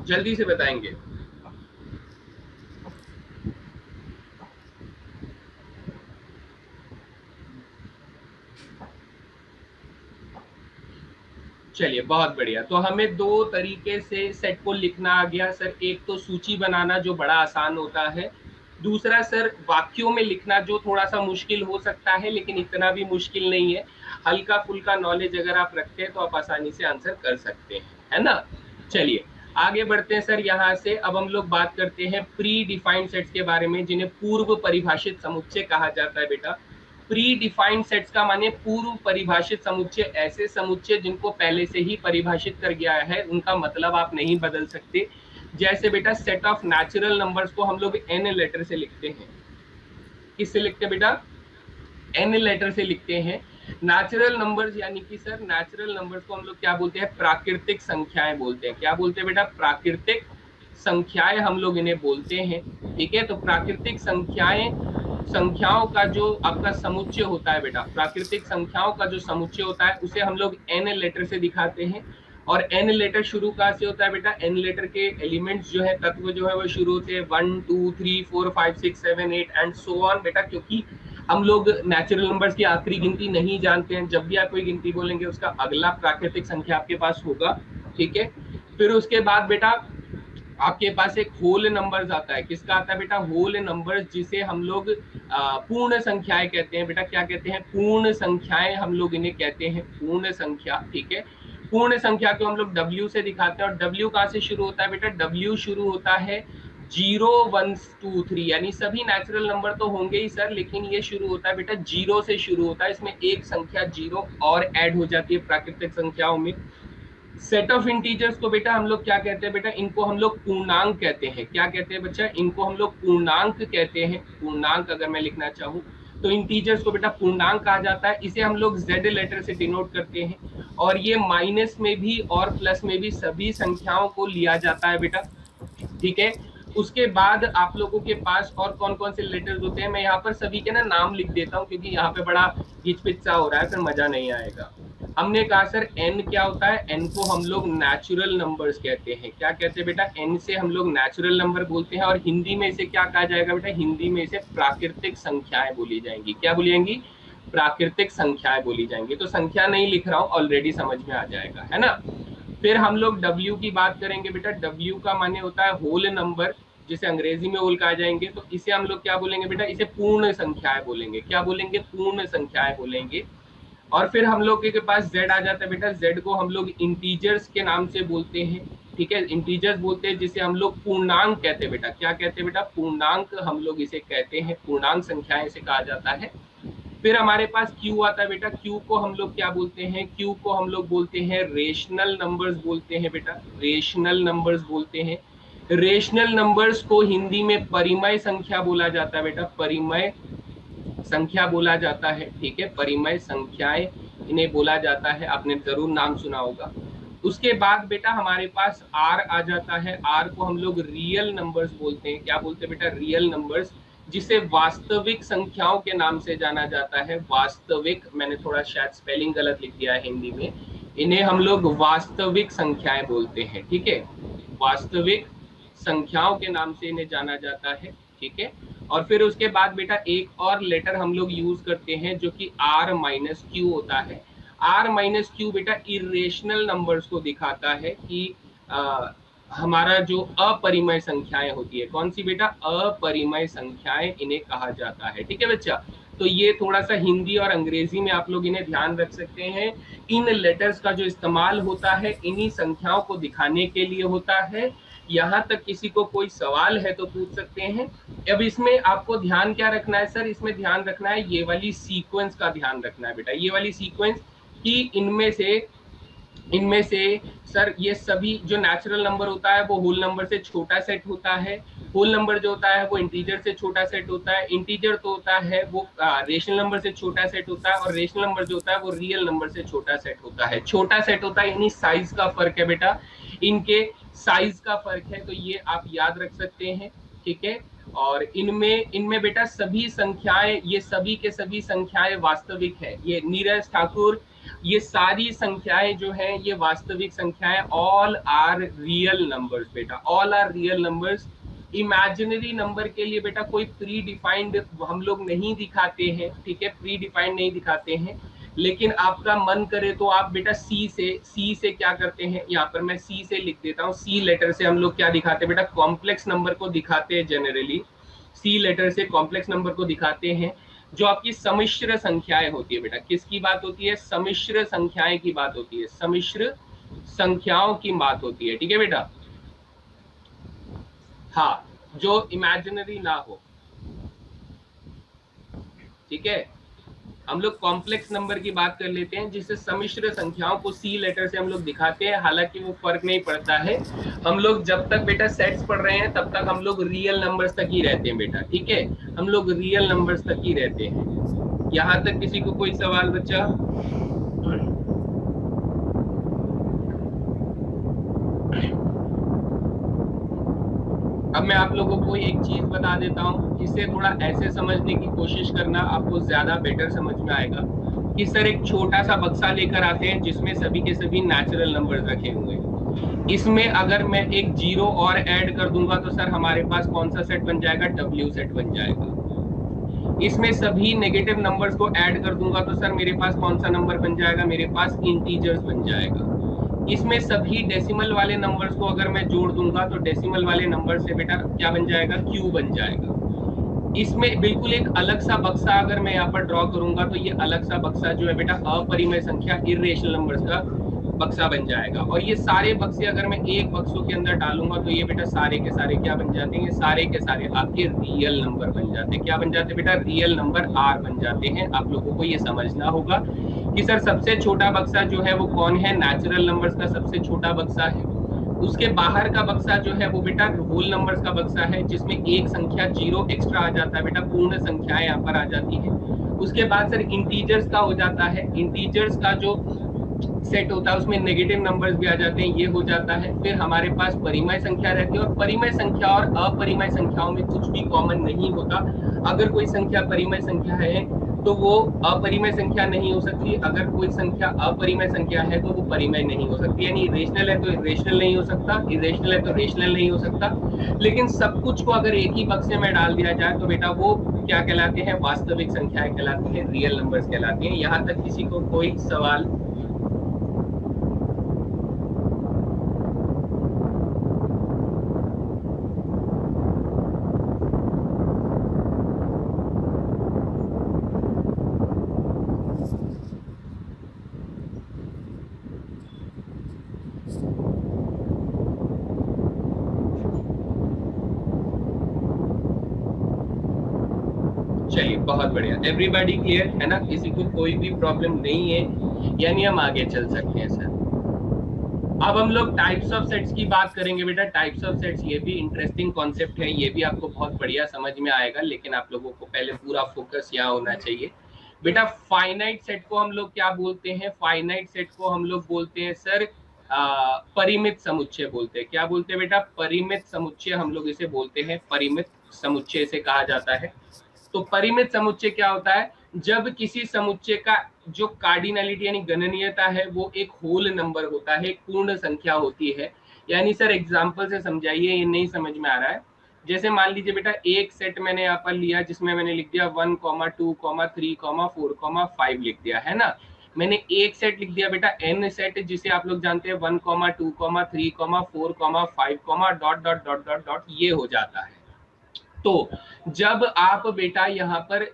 जल्दी से बताएंगे। चलिए बहुत बढ़िया। तो हमें दो तरीके से सेट को लिखना आ गया सर, एक तो सूची बनाना जो बड़ा आसान होता है, दूसरा सर वाक्यों में लिखना जो थोड़ा सा मुश्किल हो सकता है लेकिन इतना भी मुश्किल नहीं है। हल्का फुल्का नॉलेज अगर आप रखते हैं तो आप आसानी से आंसर कर सकते हैं, है ना। चलिए आगे बढ़ते हैं सर। यहाँ से अब हम लोग बात करते हैं प्री डिफाइंड सेट्स के बारे में जिन्हें पूर्व परिभाषित समुच्चय कहा जाता है बेटा। प्री डिफाइंड सेट्स का माने पूर्व परिभाषित समुच्चय, ऐसे समुच्चय जिनको पहले से ही परिभाषित कर गया है, उनका मतलब आप नहीं बदल सकते। जैसे बेटा सेट ऑफ नेचुरल नंबर्स को हम लोग एन लेटर से लिखते हैं। किससे लिखते हैं बेटा, एन लेटर से लिखते हैं। नेचुरल नंबर्स यानी कि सर नेचुरल नंबर्स को हम लोग क्या बोलते हैं, प्राकृतिक संख्याएं बोलते हैं। क्या बोलते हैं बेटा, प्राकृतिक संख्याएं हम लोग इन्हें बोलते हैं, ठीक है। तो प्राकृतिक संख्याओं का जो आपका समुच्चय होता है बेटा, प्राकृतिक संख्याओं का जो समुच्चय होता है उसे हम लोग एन लेटर से दिखाते हैं। और एन लेटर शुरू कहाँ से होता है बेटा, एन लेटर के एलिमेंट्स जो है, तत्व जो है वो शुरू होते हैं 1 2 3 4 5 6 7 8 एंड सो ऑन बेटा। क्योंकि हम लोग नेचुरल नंबर्स की आखिरी गिनती नहीं जानते हैं, जब भी आप कोई गिनती बोलेंगे उसका अगला प्राकृतिक संख्या आपके पास होगा, ठीक है। फिर उसके बाद बेटा आपके पास एक होल नंबर्स आता है। किसका आता है बेटा? होल नंबर्स, जिसे हम लोग पूर्ण संख्याएं कहते हैं बेटा। क्या कहते हैं? पूर्ण संख्याएं हम लोग इन्हें कहते हैं, पूर्ण संख्या। ठीक है, पूर्ण संख्या को हम लोग W से दिखाते हैं। और W कहाँ से शुरू होता है बेटा? W शुरू होता है 0 1 2 3, यानी सभी नेचुरल नंबर तो होंगे ही सर, लेकिन ये शुरू होता है बेटा 0 से शुरू होता है। इसमें एक संख्या 0 और ऐड हो जाती है प्राकृतिक संख्याओं में। सेट ऑफ इंटीजर्स को बेटा हम लोग क्या कहते हैं बेटा? इनको हम लोग पूर्णांक कहते हैं। क्या कहते हैं बच्चा? इनको हम लोग पूर्णांक कहते हैं। पूर्णांक अगर मैं लिखना चाहूँ तो इंटीजर्स को बेटा पूर्णांक कहा जाता है। इसे हम लोग Z लेटर से डिनोट करते हैं। और ये माइनस में भी और प्लस में भी सभी संख्याओं को लिया जाता है बेटा। ठीक है, उसके बाद आप लोगों के पास और कौन कौन से लेटर्स होते हैं, मैं यहाँ पर सभी के ना नाम लिख देता हूँ, क्योंकि यहाँ पे बड़ा हिचपिचा हो रहा है, फिर मजा नहीं आएगा। हमने कहा सर n क्या होता है? n को हम लोग नेचुरल नंबर्स कहते हैं। क्या कहते हैं बेटा? n से हम लोग नेचुरल नंबर बोलते हैं। और हिंदी में इसे क्या कहा जाएगा बेटा? हिंदी में इसे प्राकृतिक संख्याएं बोली जाएंगी। क्या बोली जाएंगी? प्राकृतिक संख्याएं बोली जाएंगी। तो संख्या नहीं लिख रहा हूँ, ऑलरेडी समझ में आ जाएगा, है ना। फिर हम लोग W की बात करेंगे बेटा। W का माने होता है होल नंबर, जिसे अंग्रेजी में होल कहा जाएंगे। तो इसे हम लोग क्या बोलेंगे बेटा? इसे पूर्ण संख्याएं बोलेंगे। क्या बोलेंगे? पूर्ण संख्याएं बोलेंगे। और फिर हम लोग के पास Z आ जाता है बेटा। Z को हम लोग इंटीजर्स के नाम से बोलते हैं। ठीक है, इंटीजर्स बोलते हैं, जिसे हम लोग पूर्णांक कहते हैं बेटा। क्या कहते हैं बेटा? पूर्णांक हम लोग इसे कहते हैं, पूर्णांक संख्याएं इसे कहा जाता है। फिर हमारे पास Q आता है बेटा। Q को हम लोग क्या बोलते हैं? Q को हम लोग बोलते हैं रेशनल नंबर्स बोलते हैं बेटा। रेशनल नंबर्स बोलते हैं। रेशनल नंबर्स को हिंदी में परिमेय संख्या बोला जाता है बेटा। परिमेय संख्या बोला जाता है। ठीक है, परिमेय संख्याएं इन्हें बोला जाता है। आपने जरूर नाम सुना होगा। उसके बाद बेटा हमारे पास R आ जाता है। R को हम लोग रियल नंबर्स बोलते हैं। क्या बोलते हैं बेटा? रियल नंबर्स, जिसे वास्तविक संख्याओं के नाम से जाना जाता है। वास्तविक, मैंने थोड़ा शायद स्पेलिंग गलत लिख दिया है हिंदी में। इन्हें हम लोग वास्तविक संख्याएं बोलते हैं। ठीक है, वास्तविक संख्याओं के नाम से इन्हें जाना जाता है। ठीक है, और फिर उसके बाद बेटा एक और लेटर हम लोग यूज करते हैं, जो कि R माइनस क्यू होता है। R माइनस क्यू बेटा इरेशनल नंबर्स को दिखाता है कि हमारा जो अपरिमेय संख्याएं होती है, कौन सी बेटा? अपरिमेय संख्याएं इन्हें कहा जाता है। ठीक है बच्चा, तो ये थोड़ा सा हिंदी और अंग्रेजी में आप लोग इन्हें ध्यान रख सकते हैं। इन लेटर्स का जो इस्तेमाल होता है इन्हीं संख्याओं को दिखाने के लिए होता है। यहाँ तक किसी को कोई सवाल है तो पूछ सकते हैं। अब इसमें आपको ध्यान क्या रखना है सर? इसमें ध्यान रखना है ये वाली सीक्वेंस का ध्यान रखना है बेटा। ये वाली सीक्वेंस कि इनमें से सर ये सभी जो नेचुरल नंबर होता है वो होल नंबर से छोटा सेट होता है। होल नंबर जो होता है वो इंटीजर से छोटा सेट होता है। इंटीजर तो होता है वो रेशनल नंबर से छोटा सेट होता है। और रेशनल नंबर जो होता है वो रियल नंबर से छोटा सेट होता है। छोटा सेट होता है, यानी साइज का फर्क है बेटा, इनके साइज का फर्क है। तो ये आप याद रख सकते हैं। ठीक है, और इनमें बेटा सभी संख्याएं, ये सभी के सभी संख्याएं वास्तविक है। ये नीरज ठाकुर, ये सारी संख्याएं जो हैं ये वास्तविक संख्याएं। ऑल आर रियल नंबर्स बेटा, all are real numbers. Imaginary number के लिए बेटा कोई प्री डिफाइंड हम लोग नहीं दिखाते हैं। ठीक है, प्री डिफाइंड नहीं दिखाते हैं, लेकिन आपका मन करे तो आप बेटा सी से क्या करते हैं, यहाँ पर मैं सी से लिख देता हूँ। सी लेटर से हम लोग क्या दिखाते हैं बेटा? कॉम्प्लेक्स नंबर को दिखाते हैं। जनरली सी लेटर से कॉम्प्लेक्स नंबर को दिखाते हैं, जो आपकी सम्मिश्र संख्याएं होती है बेटा। किसकी बात होती है? सम्मिश्र संख्याएं की बात होती है। सम्मिश्र संख्याओं की बात होती है। ठीक है बेटा, हाँ, जो इमेजिनरी ना हो। ठीक है, हम लोग कॉम्प्लेक्स नंबर की बात कर लेते हैं, जिससे सम्मिश्र संख्याओं को सी लेटर से हम लोग दिखाते हैं। हालांकि वो फर्क नहीं पड़ता है। हम लोग जब तक बेटा सेट्स पढ़ रहे हैं तब तक हम लोग रियल नंबर्स तक ही रहते हैं बेटा। ठीक है, हम लोग रियल नंबर्स तक ही रहते हैं। यहाँ तक किसी को कोई सवाल बच्चा? अब मैं आप लोगों को एक चीज बता देता हूँ, इसे थोड़ा ऐसे समझने की कोशिश करना, आपको ज्यादा बेटर समझ में आएगा। कि सर एक छोटा सा बक्सा लेकर आते हैं जिसमें सभी के सभी नेचुरल नंबर्स रखे हुए हैं। इसमें अगर मैं एक जीरो और ऐड कर दूंगा तो सर हमारे पास कौन सा सेट बन जाएगा? W सेट बन जाएगा। इसमें सभी नेगेटिव नंबर्स को ऐड कर दूंगा तो सर मेरे पास कौन सा नंबर बन जाएगा? मेरे पास इंटीजर्स बन जाएगा। इसमें सभी डेसिमल वाले नंबर्स को अगर मैं जोड़ दूंगा तो डेसिमल वाले नंबर से बेटा क्या बन जाएगा, क्यू बन जाएगा। इसमें बिल्कुल एक अलग सा बक्सा अगर मैं यहाँ पर ड्रॉ करूंगा तो ये अलग सा बक्सा जो है बेटा अपरिमेय संख्या इर्रेशनल नंबर्स का बक्सा बन जाएगा। और ये सारे बक्से अगर मैं एक बक्सों के अंदर डालूंगा तो ये बेटा सारे के सारे क्या बन जाते हैं, ये सारे के सारे आपके रियल नंबर बन जाते हैं। क्या बन जाते हैं बेटा, रियल नंबर आर बन जाते हैं। आप लोगों को ये समझना होगा कि सर सबसे छोटा बक्सा जो है वो कौन है, नेचुरल नंबर्स का सबसे छोटा बक्सा है। उसके बाहर का बक्सा जो है वो बेटा होल नंबर्स का बक्सा है, जिसमें एक संख्या जीरो एक्स्ट्रा आ जाता है बेटा, पूर्ण संख्याएं यहाँ पर आ जाती है। उसके बाद सर इंटीजर्स का हो जाता है, इंटीजर्स का जो सेट होता है उसमें नेगेटिव नंबर्स भी आ जाते हैं, ये हो जाता है। फिर हमारे पास परिमेय संख्या रहती है, और परिमेय संख्या और अपरिमेय संख्याओं में कुछ भी कॉमन नहीं होता। अगर कोई संख्या परिमेय संख्या है तो वो अपरिमेय संख्या नहीं हो सकती, अगर कोई संख्या अपरिमेय संख्या है तो वो परिमेय नहीं हो सकती। यानी रेशनल है तो इरेशनल नहीं हो सकता, इरेशनल है तो रेशनल नहीं हो सकता। लेकिन सब कुछ को अगर एक ही बक्से में डाल दिया जाए तो बेटा वो क्या कहलाते हैं, वास्तविक संख्याएं कहलाती हैं, रियल नंबर्स कहलाती हैं। यहाँ तक किसी को कोई सवाल? चलिए बहुत बढ़िया, एवरीबॉडी क्लियर है ना, किसी को कोई भी प्रॉब्लम नहीं है, यानी हम आगे चल सकते हैं सर। अब हम लोग टाइप्स ऑफ सेट्स की बात करेंगे बेटा। टाइप्स ऑफ सेट्स ये भी इंटरेस्टिंग कॉन्सेप्ट है, ये भी आपको बहुत बढ़िया समझ में आएगा, लेकिन आप लोगों को पहले पूरा फोकस यहाँ होना चाहिए बेटा। फाइनाइट सेट को हम लोग क्या बोलते हैं, फाइनाइट सेट को हम लोग बोलते हैं सर परिमित समुच्चय बोलते हैं। क्या बोलते हैं बेटा, परिमित समुच्चय हम लोग इसे बोलते हैं, परिमित समुच्चय से कहा जाता है। तो परिमित समुच्चय क्या होता है, जब किसी समुच्चय का जो कार्डिनलिटी यानी गणनीयता है वो एक होल नंबर होता है, एक पूर्ण संख्या होती है। यानी सर एग्जांपल से समझाइए, ये नहीं समझ में आ रहा है। जैसे मान लीजिए बेटा एक सेट मैंने यहाँ पर लिया जिसमें मैंने लिख दिया 1, 2, 3, 4, 5 लिख दिया है ना। मैंने एक सेट लिख दिया बेटा एन सेट, जिसे आप लोग जानते हैं 1, 2, 3, 4, 5 dot dot dot dot dot ये हो जाता है। तो जब आप बेटा यहाँ पर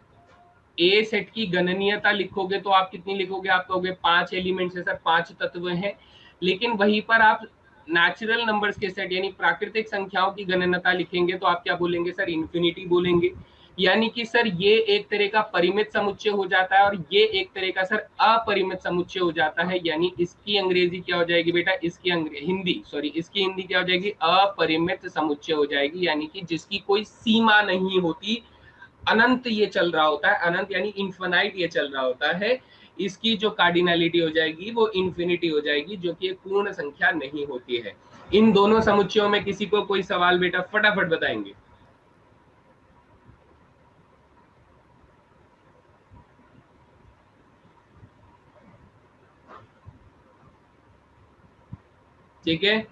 ए सेट की गणनीयता लिखोगे तो आप कितनी लिखोगे, आप कहोगे 5 एलिमेंट्स है सर, 5 तत्व हैं। लेकिन वहीं पर आप नेचुरल नंबर्स के सेट यानी प्राकृतिक संख्याओं की गणनीयता लिखेंगे तो आप क्या बोलेंगे सर, इन्फिनिटी बोलेंगे। यानी कि सर ये एक तरह का परिमित समुच्चय हो जाता है और ये एक तरह का सर अपरिमित समुच्चय हो जाता है। यानी इसकी अंग्रेजी क्या हो जाएगी बेटा, इसकी इसकी हिंदी क्या हो जाएगी, अपरिमित समुच्चय हो जाएगी। यानी कि जिसकी कोई सीमा नहीं होती, अनंत ये चल रहा होता है, अनंत यानी इन्फिनाइट ये चल रहा होता है। इसकी जो कार्डिनलिटी हो जाएगी वो इन्फिनिटी हो जाएगी, जो कि एक पूर्ण संख्या नहीं होती है। इन दोनों समुच्चयों में किसी को कोई सवाल बेटा, फटाफट बताएंगे। ठीक है।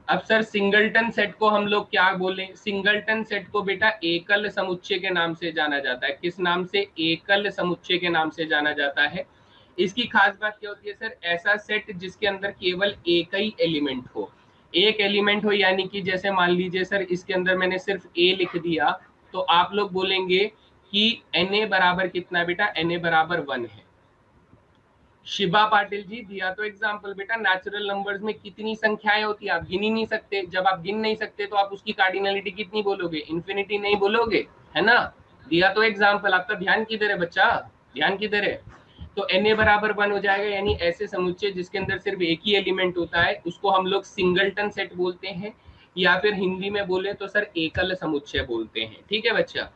अब सर सिंगलटन सेट को हम लोग क्या बोले, सिंगलटन सेट को बेटा एकल समुच्चय के नाम से जाना जाता है। किस नाम से, एकल समुच्चय के नाम से जाना जाता है। इसकी खास बात क्या होती है सर, ऐसा सेट जिसके अंदर केवल एक ही एलिमेंट हो, एक एलिमेंट हो। यानी कि जैसे मान लीजिए सर इसके अंदर मैंने सिर्फ ए लिख दिया तो आप लोग बोलेंगे कि Na बराबर कितना बेटा, Na बराबर 1 है। शिबा पाटिल जी दिया तो एग्जाम्पल बेटा, नेचुरल नंबर्स में कितनी संख्याएं होती है, आप गिन ही नहीं सकते। जब आप गिन नहीं सकते तो आप उसकी कार्डिनलिटी कितनी बोलोगे, इन्फिनिटी नहीं बोलोगे, है ना। दिया तो एग्जाम्पल, आपका ध्यान किधर है बच्चा, ध्यान किधर है। तो Na बराबर 1 हो जाएगा। यानी ऐसे समुच्चय जिसके अंदर सिर्फ एक ही एलिमेंट होता है उसको हम लोग सिंगलटन सेट बोलते हैं, या फिर हिंदी में बोले तो सर एकल समुच्चय बोलते हैं। ठीक है बच्चा।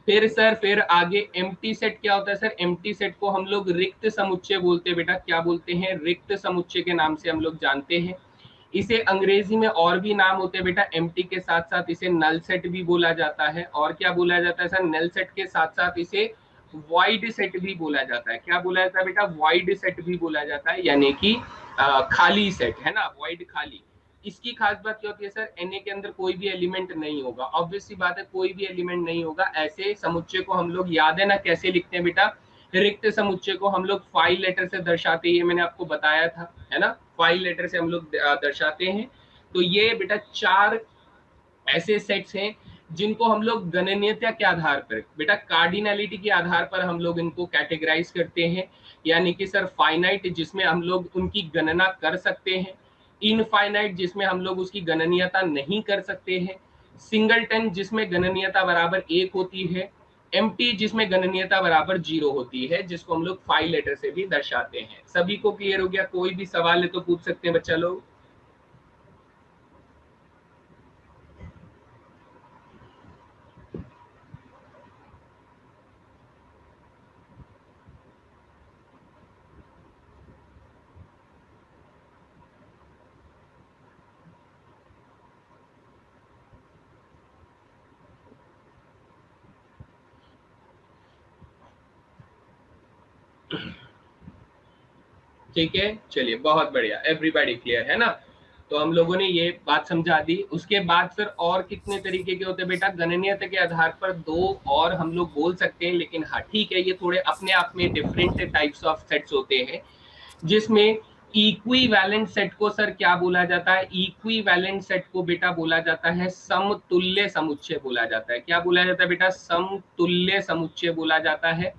फिर आगे एम्प्टी सेट क्या होता है सर, एम्प्टी सेट को हम लोग रिक्त समुच्चय बोलते हैं बेटा। क्या बोलते हैं, रिक्त समुच्चय के नाम से हम लोग जानते हैं। इसे अंग्रेजी में और भी नाम होते हैं बेटा, एम्प्टी के साथ साथ इसे नल सेट भी बोला जाता है। और क्या बोला जाता है सर, नल सेट के साथ साथ इसे वाइड सेट भी बोला जाता है। क्या बोला जाता है बेटा, वाइड सेट भी बोला जाता है, यानी कि खाली सेट, है ना, वाइड खाली। इसकी खास बात क्या होती है सर, Na के अंदर कोई भी एलिमेंट नहीं होगा। ऑब्वियस सी बात है, कोई भी एलिमेंट नहीं होगा। ऐसे समुच्चय को हम लोग याद है ना कैसे लिखते हैं बेटा, रिक्त समुच्चय को हम लोग 5 लेटर से दर्शाते हैं, ये मैंने आपको बताया था, है ना, 5 लेटर से हम लोग दर्शाते हैं। तो ये बेटा 4 ऐसे सेट्स हैं जिनको हम लोग गणनीयता के आधार पर, बेटा कार्डिनलिटी के आधार पर हम लोग इनको कैटेगराइज करते हैं। यानी कि सर फाइनाइट जिसमें हम लोग उनकी गणना कर सकते हैं, इनफाइनाइट जिसमें हम लोग उसकी गणनीयता नहीं कर सकते हैं, सिंगलटन जिसमें गणनीयता बराबर 1 होती है, एम्प्टी जिसमें गणनीयता बराबर 0 होती है, जिसको हम लोग 5 लेटर से भी दर्शाते हैं। सभी को क्लियर हो गया? कोई भी सवाल है तो पूछ सकते हैं बच्चा लोग। ठीक है, चलिए बहुत बढ़िया, एवरीबॉडी क्लियर है ना। तो हम लोगों ने ये बात समझा दी। उसके बाद फिर और कितने तरीके के होते हैं बेटा? गणनीयता के आधार पर 2 और हम लोग बोल सकते हैं, लेकिन हाँ ठीक है, ये थोड़े अपने आप में डिफरेंट टाइप्स ऑफ सेट्स होते हैं, जिसमें इक्विवेलेंट सेट को सर क्या बोला जाता है? इक्विवेलेंट सेट को बेटा बोला जाता है समतुल्य समुच्चय बोला जाता है। क्या बोला जाता है बेटा? समतुल्य समुच्चय बोला जाता है।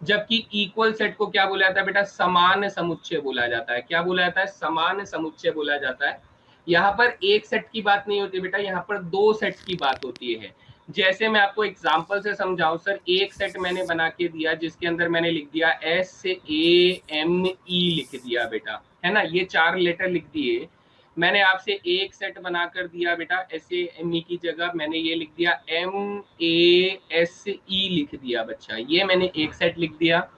जबकि इक्वल सेट को क्या बोला जाता है बेटा? समान समुच्चय बोला जाता है। क्या बोला जाता है? समान समुच्चय बोला जाता है। यहाँ पर एक सेट की बात नहीं होती बेटा, यहाँ पर 2 सेट्स की बात होती है। जैसे मैं आपको एग्जांपल से समझाऊं सर, एक सेट मैंने बना के दिया जिसके अंदर मैंने लिख दिया SAME लिख दिया बेटा, है ना, ये 4 लेटर लिख दिए। मैंने आपसे एक सेट बनाकर दिया बेटा, SAME की जगह मैंने ये लिख दिया MASE लिख दिया बच्चा, ये मैंने एक सेट लिख दिया।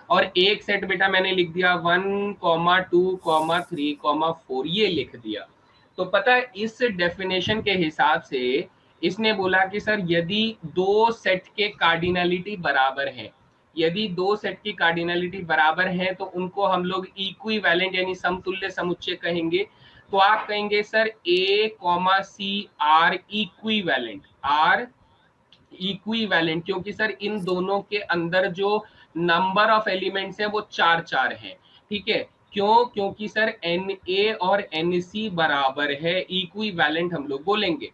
और एक सेट बेटा मैंने लिख दिया 1,2,3,4 ये लिख दिया। तो पता है इस डेफिनेशन के हिसाब से इसने बोला कि सर यदि 2 सेट के कार्डिनलिटी बराबर है, यदि 2 सेट की कार्डिनलिटी बराबर है तो उनको हम लोग इक्विवेलेंट यानी समतुल्य समुच्चय कहेंगे। तो आप कहेंगे sir A, C are equivalent, are equivalent, क्योंकि सर इन दोनों के अंदर जो नंबर ऑफ एलिमेंट्स है वो 4 है। ठीक है, क्यों? क्योंकि सर Na और Nc बराबर है, इक्विवेलेंट हम लोग बोलेंगे।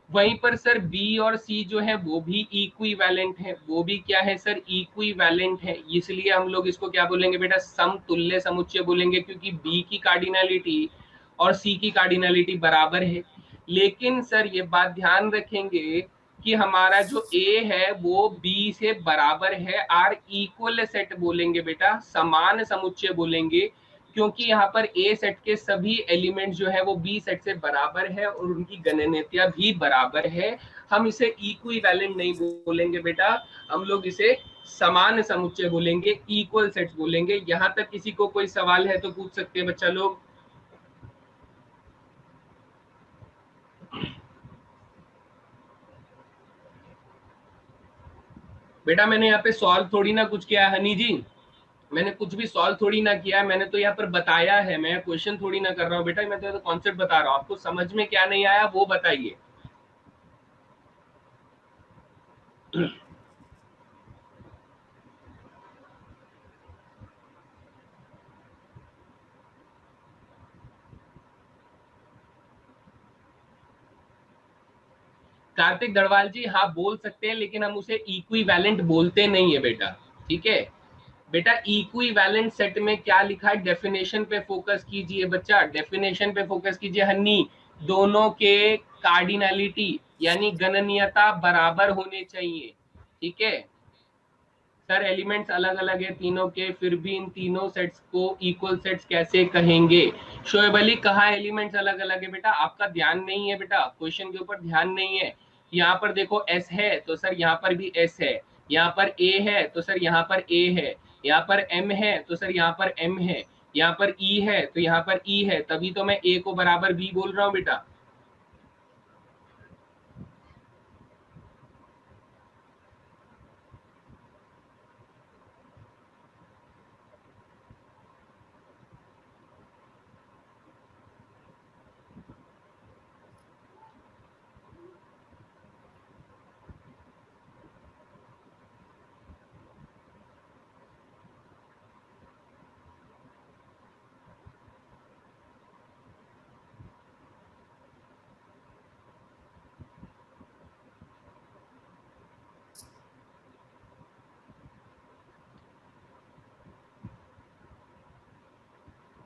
वहीं पर सर बी और सी जो है वो भी इक्विवेलेंट है, वो भी क्या है सर? इक्विवेलेंट है। इसलिए हम लोग इसको क्या बोलेंगे बेटा? समतुल्य समुच्चय बोलेंगे, क्योंकि बी की कार्डिनलिटी और सी की कार्डिनलिटी बराबर है। लेकिन सर ये बात ध्यान रखेंगे कि हमारा जो ए है वो बी से बराबर है, आर इक्वल सेट बोलेंगे बेटा, समान समुच्चय बोलेंगे, क्योंकि यहाँ पर ए सेट के सभी एलिमेंट जो है वो बी सेट से बराबर है और उनकी गणनीयता भी बराबर है। हम इसे इक्विवेलेंट नहीं बोलेंगे बेटा, हम लोग इसे समान समुच्चय बोलेंगे, इक्वल सेट्स बोलेंगे। यहाँ तक किसी को कोई सवाल है तो पूछ सकते हैं बच्चा लोग। बेटा मैंने यहाँ पे सॉल्व थोड़ी ना कुछ किया है हनी जी, मैंने कुछ भी सॉल्व थोड़ी ना किया है, मैंने तो यहाँ पर बताया है, मैं क्वेश्चन थोड़ी ना कर रहा हूँ बेटा, मैं तो कॉन्सेप्ट बता रहा हूँ। आपको समझ में क्या नहीं आया वो बताइए। कार्तिक दड़वाल जी, हाँ बोल सकते हैं, लेकिन हम उसे इक्विवेलेंट बोलते नहीं है बेटा। ठीक है बेटा, इक्विवेलेंट सेट में क्या लिखा है? डेफिनेशन पे फोकस कीजिए बच्चा, डेफिनेशन पे फोकस कीजिए हन्नी। दोनों के कार्डिनलिटी यानी गणनीयता बराबर होने चाहिए। ठीक है सर, एलिमेंट्स अलग अलग है तीनों के, फिर भी इन तीनों सेट्स को इक्वल सेट्स कैसे कहेंगे? शोएब अली, कहा एलिमेंट्स अलग अलग है बेटा? आपका ध्यान नहीं है बेटा, क्वेश्चन के ऊपर ध्यान नहीं है। यहाँ पर देखो एस है तो सर यहाँ पर भी एस है, यहाँ पर ए है तो सर यहाँ पर ए है, यहाँ पर एम है तो सर यहाँ पर एम है, यहाँ पर ई है तो यहाँ पर ई है, तभी तो मैं ए को बराबर बी बोल रहा हूँ बेटा।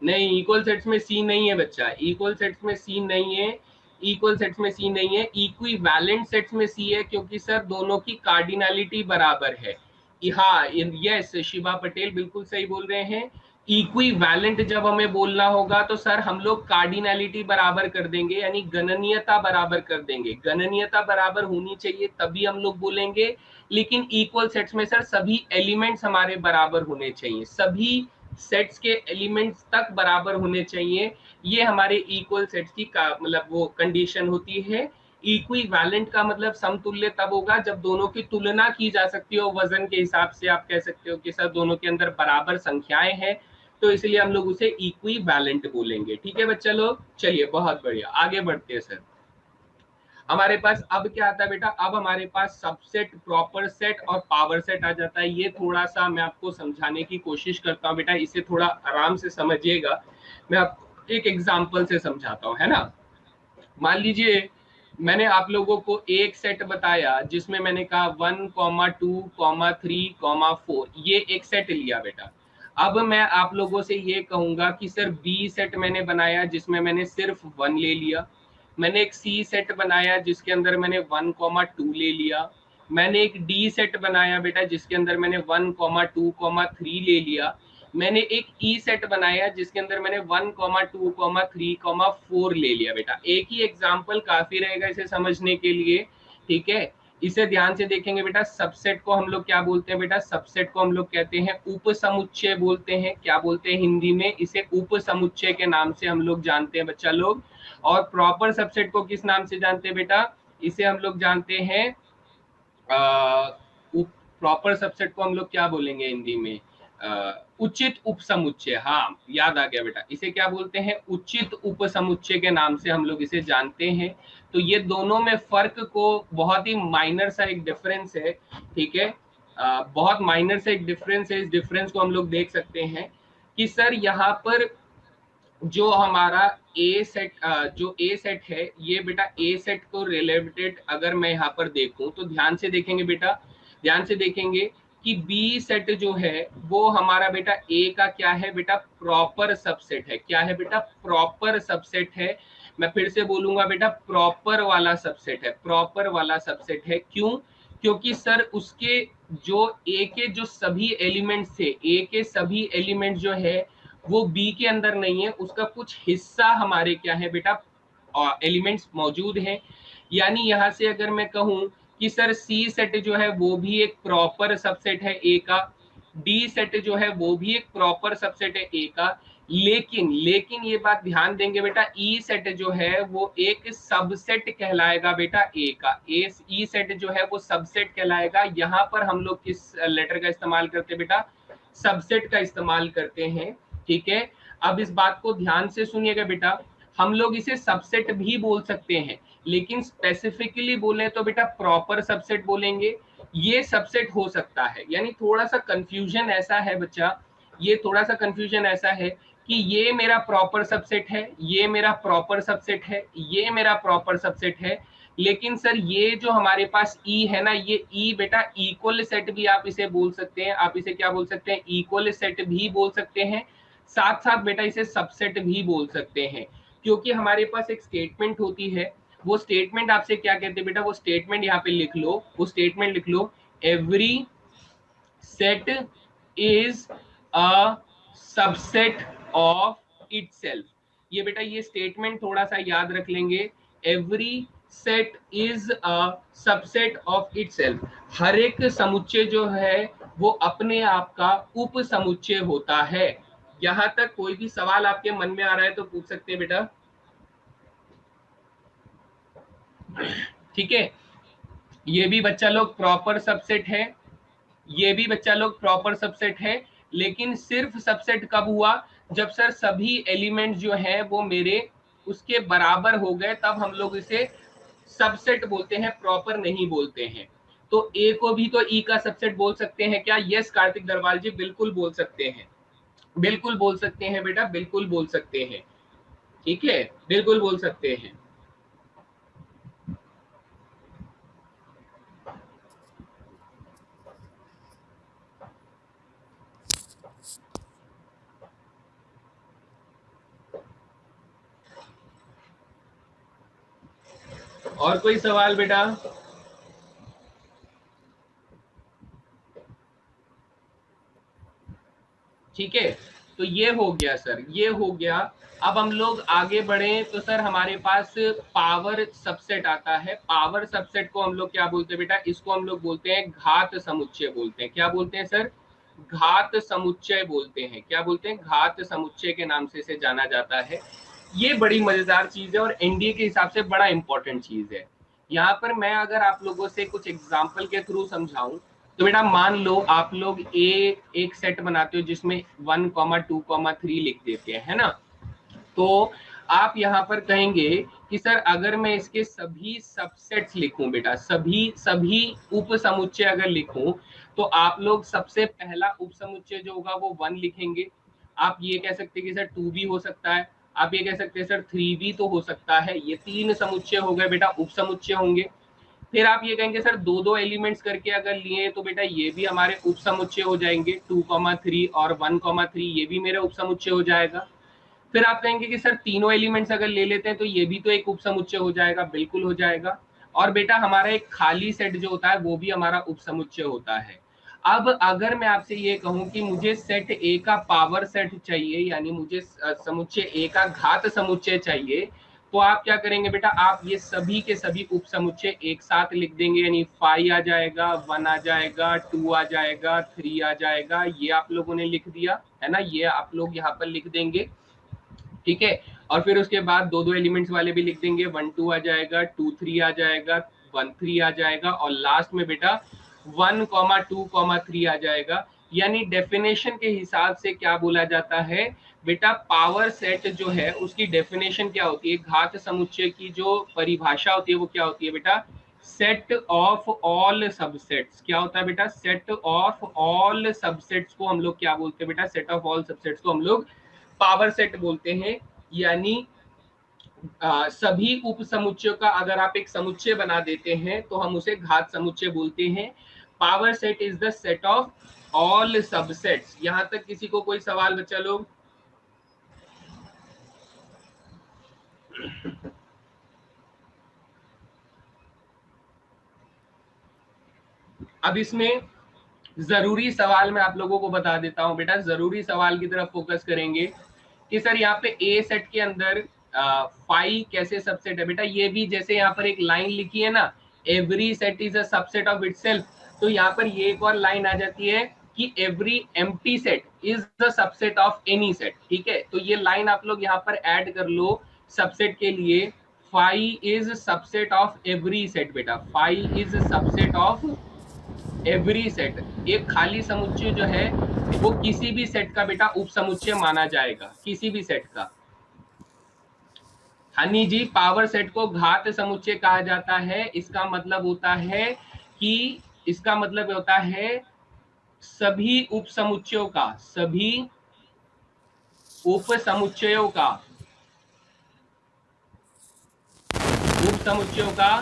नहीं, इक्वल सेट्स में सी नहीं है बच्चा, इक्वल सेट्स में सी नहीं है, इक्वल सेट्स में सी नहीं है, इक्विवेलेंट सेट्स में सी है, क्योंकि सर दोनों की कार्डिनलिटी बराबर है। हाँ, यस, शिवा पटेल बिल्कुल सही बोल रहे हैं। इक्विवेलेंट जब हमें बोलना होगा तो सर हम लोग कार्डिनलिटी बराबर कर देंगे, यानी गणनीयता बराबर कर देंगे, गणनीयता बराबर होनी चाहिए तभी हम लोग बोलेंगे। लेकिन इक्वल सेट्स में सर सभी एलिमेंट्स हमारे बराबर होने चाहिए, सभी सेट्स के एलिमेंट्स तक बराबर होने चाहिए। ये हमारे इक्वल सेट्स की मतलब वो कंडीशन होती है। इक्विवेलेंट का मतलब समतुल्य तब होगा जब दोनों की तुलना की जा सकती हो वजन के हिसाब से। आप कह सकते हो कि सर दोनों के अंदर बराबर संख्याएं हैं, तो इसलिए हम लोग उसे इक्विवेलेंट बोलेंगे। ठीक है बच्चा लोग, चलिए बहुत बढ़िया, आगे बढ़ते हैं सर। हमारे पास अब क्या आता है बेटा, अब हमारे पास सबसेट, प्रॉपर सेट और पावर सेट आ जाता है। ये थोड़ा सा मैं आपको समझाने की कोशिश करता हूँ बेटा, इसे थोड़ा आराम से समझिएगा। मैं आपको एक एग्जांपल से समझाता हूँ, है ना। मान लीजिए मैंने आप लोगों को एक सेट बताया जिसमें मैंने कहा 1,2,3,4, ये एक सेट लिया बेटा। अब मैं आप लोगों से ये कहूंगा कि सर बी सेट मैंने बनाया जिसमें मैंने सिर्फ 1 ले लिया। मैंने एक सी सेट बनाया जिसके अंदर मैंने 1,2 ले लिया। मैंने एक डी सेट बनाया बेटा जिसके अंदर मैंने 1,2,3 ले लिया। मैंने एक ई सेट बनाया जिसके अंदर मैंने 1,2,3,4 ले लिया बेटा। एक ही एग्जाम्पल काफी रहेगा इसे समझने के लिए, ठीक है। इसे ध्यान से देखेंगे बेटा। सबसेट को हम लोग क्या बोलते हैं बेटा, सबसेट को हम लोग कहते हैं उप समुच्चय बोलते हैं। क्या बोलते हैं हिंदी में, इसे उप समुच्चय के नाम से हम लोग जानते हैं बच्चा लोग। और प्रॉपर सबसेट को किस नाम से जानते हैं बेटा, इसे हम लोग जानते हैं प्रॉपर सबसेट को हम लोग क्या बोलेंगे हिंदी में, उचित उपसमुच्चय। हाँ, याद आ गया बेटा, इसे क्या बोलते हैं, उचित उपसमुच्चय के नाम से हम लोग इसे जानते हैं। तो ये दोनों में फर्क को, बहुत ही माइनर सा एक डिफरेंस है, ठीक है। बहुत माइनर सा एक डिफरेंस है। इस डिफरेंस को हम लोग देख सकते हैं कि सर यहाँ पर जो हमारा ए सेट, जो ए सेट है, ये बेटा ए सेट को रिलेटेड अगर मैं यहाँ पर देखूं तो ध्यान से देखेंगे बेटा, ध्यान से देखेंगे कि बी सेट जो है वो हमारा बेटा ए का क्या है बेटा, प्रॉपर सबसेट है। क्या है बेटा, प्रॉपर सबसेट है। मैं फिर से बोलूंगा बेटा, प्रॉपर वाला सबसेट है, प्रॉपर वाला सबसेट है। क्यों, क्योंकि सर उसके जो ए के जो सभी एलिमेंट्स थे, ए के सभी एलिमेंट जो है वो बी के अंदर नहीं है, उसका कुछ हिस्सा हमारे क्या है बेटा, एलिमेंट्स मौजूद हैं। यानी यहां से अगर मैं कहूं कि सर सी सेट जो है वो भी एक प्रॉपर सबसेट है ए का, डी सेट जो है वो भी एक प्रॉपर सबसेट है ए का। लेकिन लेकिन ये बात ध्यान देंगे बेटा, ई सेट जो है वो एक सबसेट कहलाएगा बेटा ए का। ए ई सेट जो है वो सबसेट कहलाएगा। यहाँ पर हम लोग किस लेटर का इस्तेमाल करते हैं बेटा, सबसेट का इस्तेमाल करते हैं, ठीक है। अब इस बात को ध्यान से सुनिएगा बेटा, हम लोग इसे सबसेट भी बोल सकते हैं, लेकिन स्पेसिफिकली बोले तो बेटा प्रॉपर सबसेट बोलेंगे। ये सबसेट हो सकता है, यानी थोड़ा सा कंफ्यूजन ऐसा है बच्चा, ये थोड़ा सा कंफ्यूजन ऐसा है कि ये मेरा प्रॉपर सबसेट है, ये मेरा प्रॉपर सबसेट है, ये मेरा प्रॉपर सबसेट है। लेकिन सर ये जो हमारे पास ई है ना, ये ई बेटा इक्वल सेट भी आप इसे बोल सकते हैं। आप इसे क्या बोल सकते हैं, इक्वल सेट भी बोल सकते हैं। साथ साथ बेटा इसे सबसेट भी बोल सकते हैं, क्योंकि हमारे पास एक स्टेटमेंट होती है। वो स्टेटमेंट आपसे क्या कहते हैं बेटा, वो स्टेटमेंट यहाँ पे लिख लो, वो स्टेटमेंट लिख लो, every set is a subset of itself. ये बेटा ये स्टेटमेंट थोड़ा सा याद रख लेंगे, every set is a subset of itself. हर एक समुच्चय जो है वो अपने आप का उप समुच्चय होता है। यहां तक कोई भी सवाल आपके मन में आ रहा है तो पूछ सकते हैं बेटा, ठीक है। ये भी बच्चा लोग प्रॉपर सबसेट है, ये भी बच्चा लोग प्रॉपर सबसेट है। लेकिन सिर्फ सबसेट कब हुआ, जब सर सभी एलिमेंट जो है वो मेरे उसके बराबर हो गए, तब हम लोग इसे सबसेट बोलते हैं, प्रॉपर नहीं बोलते हैं। तो ए को भी तो ई का सबसेट बोल सकते हैं क्या, यस कार्तिक दरवाल जी बिल्कुल बोल सकते हैं, बिल्कुल बोल सकते हैं बेटा, बिल्कुल बोल सकते हैं, ठीक है, बिल्कुल बोल सकते हैं। और कोई सवाल बेटा? ठीक है, तो ये हो गया सर, ये हो गया। अब हम लोग आगे बढ़े तो सर हमारे पास पावर सबसेट आता है। पावर सबसेट को हम लोग क्या बोलते हैं बेटा? इसको हम लोग बोलते हैं घात समुच्चय बोलते हैं। क्या बोलते हैं सर? घात समुच्चय बोलते हैं। क्या बोलते हैं? घात समुच्चय के नाम से इसे जाना जाता है। ये बड़ी मजेदार चीज है और एनडीए के हिसाब से बड़ा इंपॉर्टेंट चीज है। यहाँ पर मैं अगर आप लोगों से कुछ एग्जाम्पल के थ्रू समझाऊं तो बेटा मान लो आप लोग एक सेट बनाते हो जिसमें 1,2,3 लिख देते हैं, है ना? तो आप यहाँ पर कहेंगे कि सर अगर मैं इसके सभी सबसेट्स लिखूं बेटा, सभी सभी उप समुच्चय अगर लिखूं, तो आप लोग सबसे पहला उप समुच्चय जो होगा वो 1 लिखेंगे। आप ये कह सकते हैं कि सर 2 भी हो सकता है, आप ये कह सकते हैं सर 3 भी तो हो सकता है। ये 3 समुच्चय हो गए बेटा, उप समुच्चय होंगे। फिर आप ये कहेंगे सर दो दो एलिमेंट्स करके अगर लिए तो बेटा ये भी हमारे उप समुच्चय हो जाएंगे, 2,3 और 1,3 ये भी मेरा उप समुच्चय हो जाएगा। फिर आप कहेंगे कि सर तीनों एलिमेंट्स अगर ले लेते हैं तो ये भी तो एक उप समुच्चय हो जाएगा, बिल्कुल हो जाएगा। और बेटा हमारा एक खाली सेट जो होता है वो भी हमारा उप समुच्चय होता है। अब अगर मैं आपसे ये कहूं कि मुझे सेट ए का पावर सेट चाहिए, यानी मुझे समुच्चय ए का घात समुच्चय चाहिए, तो आप क्या करेंगे बेटा? आप ये सभी के सभी उप समुच्चय एक साथ लिख देंगे, यानी 5 आ जाएगा, 1 आ जाएगा, 2 आ जाएगा, 3 आ जाएगा। ये आप लोगों ने लिख दिया है ना, ये आप लोग यहाँ पर लिख देंगे। ठीक है, और फिर उसके बाद दो दो एलिमेंट्स वाले भी लिख देंगे, 1,2 आ जाएगा, 2,3 आ जाएगा, 1,3 आ जाएगा, और लास्ट में बेटा 1,2,3 आ जाएगा। यानी डेफिनेशन के हिसाब से क्या बोला जाता है बेटा? पावर सेट जो है उसकी डेफिनेशन क्या होती है? घात समुच्चय की जो परिभाषा होती है वो क्या होती है बेटा? Set of all subsets. क्या होता है बेटा? सेट ऑफ ऑल सबसेट्स को हम लोग क्या बोलते हैं बेटा? सेट ऑफ ऑल सबसेट्स को हम लोग पावर सेट बोलते हैं। यानी सभी उप समुच्चयों का अगर आप एक समुच्चय बना देते हैं तो हम उसे घात समुच्चय बोलते हैं। Power set is the set of all subsets. यहां तक किसी को कोई सवाल बच्चा लोग? अब इसमें जरूरी सवाल मैं आप लोगों को बता देता हूं बेटा, जरूरी सवाल की तरफ फोकस करेंगे कि सर यहाँ पे ए सेट के अंदर फाइव कैसे सबसेट है बेटा? ये भी जैसे यहाँ पर एक लाइन लिखी है ना, every set is a subset of itself, तो यहाँ पर ये एक और लाइन आ जाती है कि every empty set is the subset of any set. ठीक है, तो ये लाइन आप लोग यहाँ पर ऐड कर लो सबसेट के लिए। Five is subset of every set बेटा, five is subset of every set. एक खाली समुच्चय जो है वो किसी भी सेट का बेटा उप समुच्चय माना जाएगा, किसी भी सेट का। हनी जी, पावर सेट को घात समुच्चय कहा जाता है। इसका मतलब होता है कि इसका मतलब होता है सभी उप समुच्चयों का, सभी उप समुच्चयों का, उप समुच्चयों का